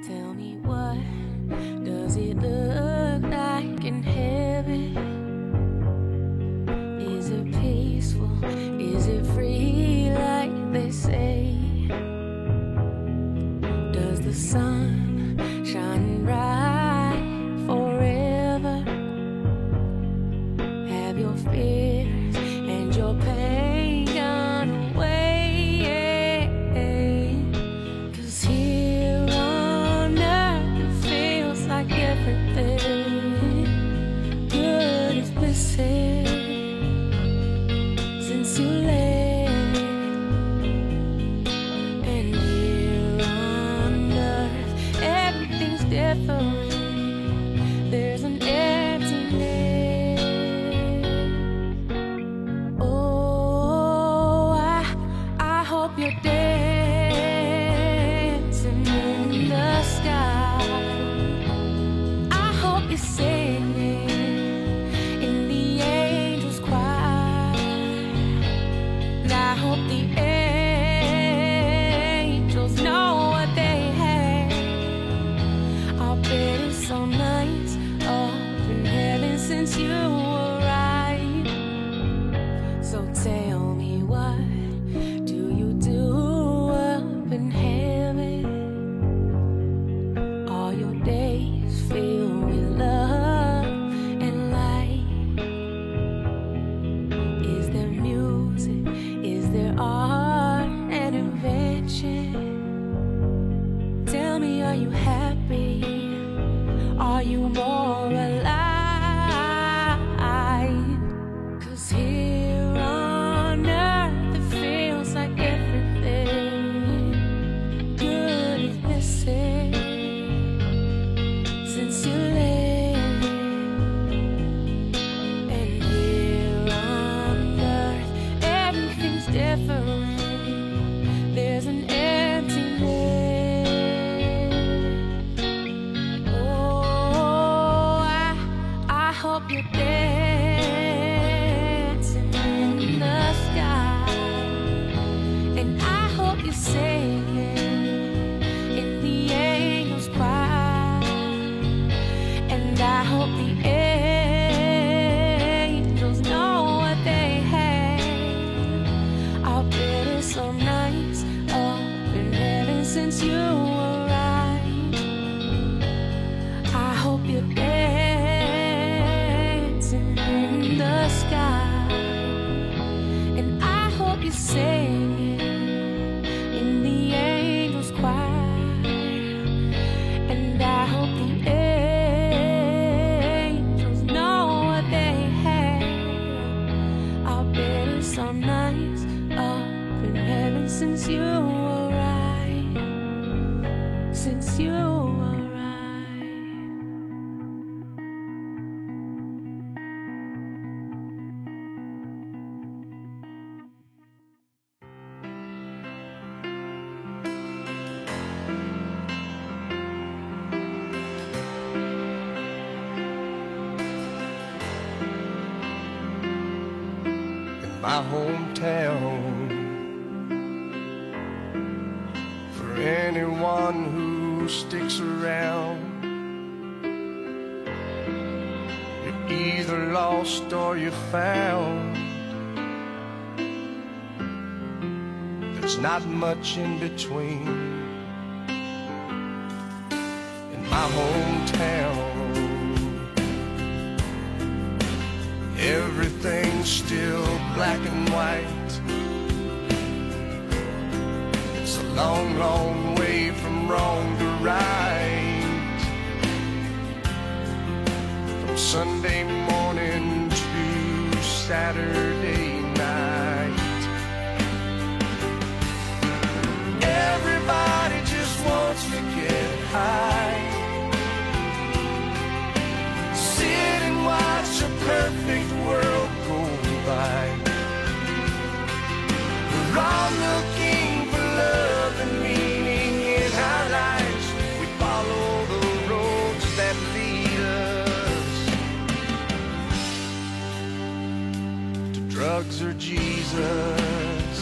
Tell me, what does it look like in heaven? Is it peaceful? Is it free like they say? Does the sun shine bright forever? Have your fears and your pain gone away? 'Cause here on earth the you're dancing in the sky. I hope you're singing in the angels' choir. And I hope the angels know what they have. I'll bet it's so nice up in heaven since you arrived. So tell me, what do you do up in heaven? All your days filled with love and light. Is there music? Is there art and invention? Tell me, are you happy? Are you more alive? 'Cause here on earth it feels like everything good is missing since you left. And here on earth everything's different. There's an emptiness. Oh, I hope you're dancing in the sky. And I hope you're singing in the angels' choir. And I hope the angels know what they have. I'll bet it's so nice up in heaven since you arrived. I hope you're dancing in the sky. And I hope you're singing in the angels' choir. And I hope the angels know what they have. I'll bet it's so nice up in heaven since you arrived. Since you arrived. My hometown, for anyone who sticks around. You're either lost or you're found. There's not much in between. In my hometown, everything's still black and white. It's a long, long way from wrong to right. From Sunday morning to Saturday night. Everybody just wants to get high. Sit and watch a perfect world go by. We're all looking for love and meaning in our lives. We follow the roads that lead us to drugs or Jesus.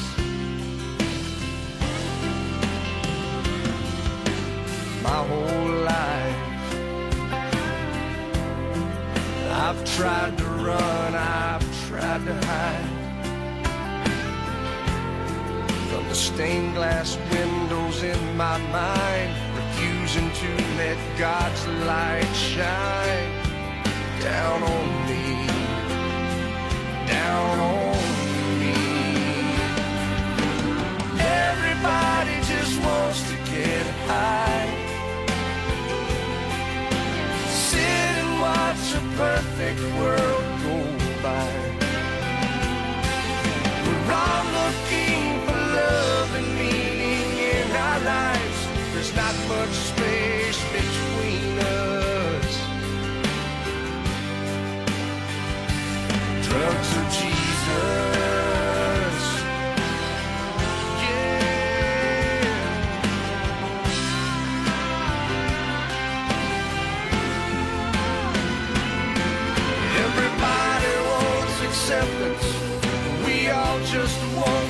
My whole life I've tried to run, I've tried to hide from the stained glass windows in my mind, refusing to let God's light shine down on me, down on me. Everybody just wants to get high. Sit and watch a perfect world go by. We're all looking for love and meaning in our lives. There's not much space between us. Drugs or Jesus. just won't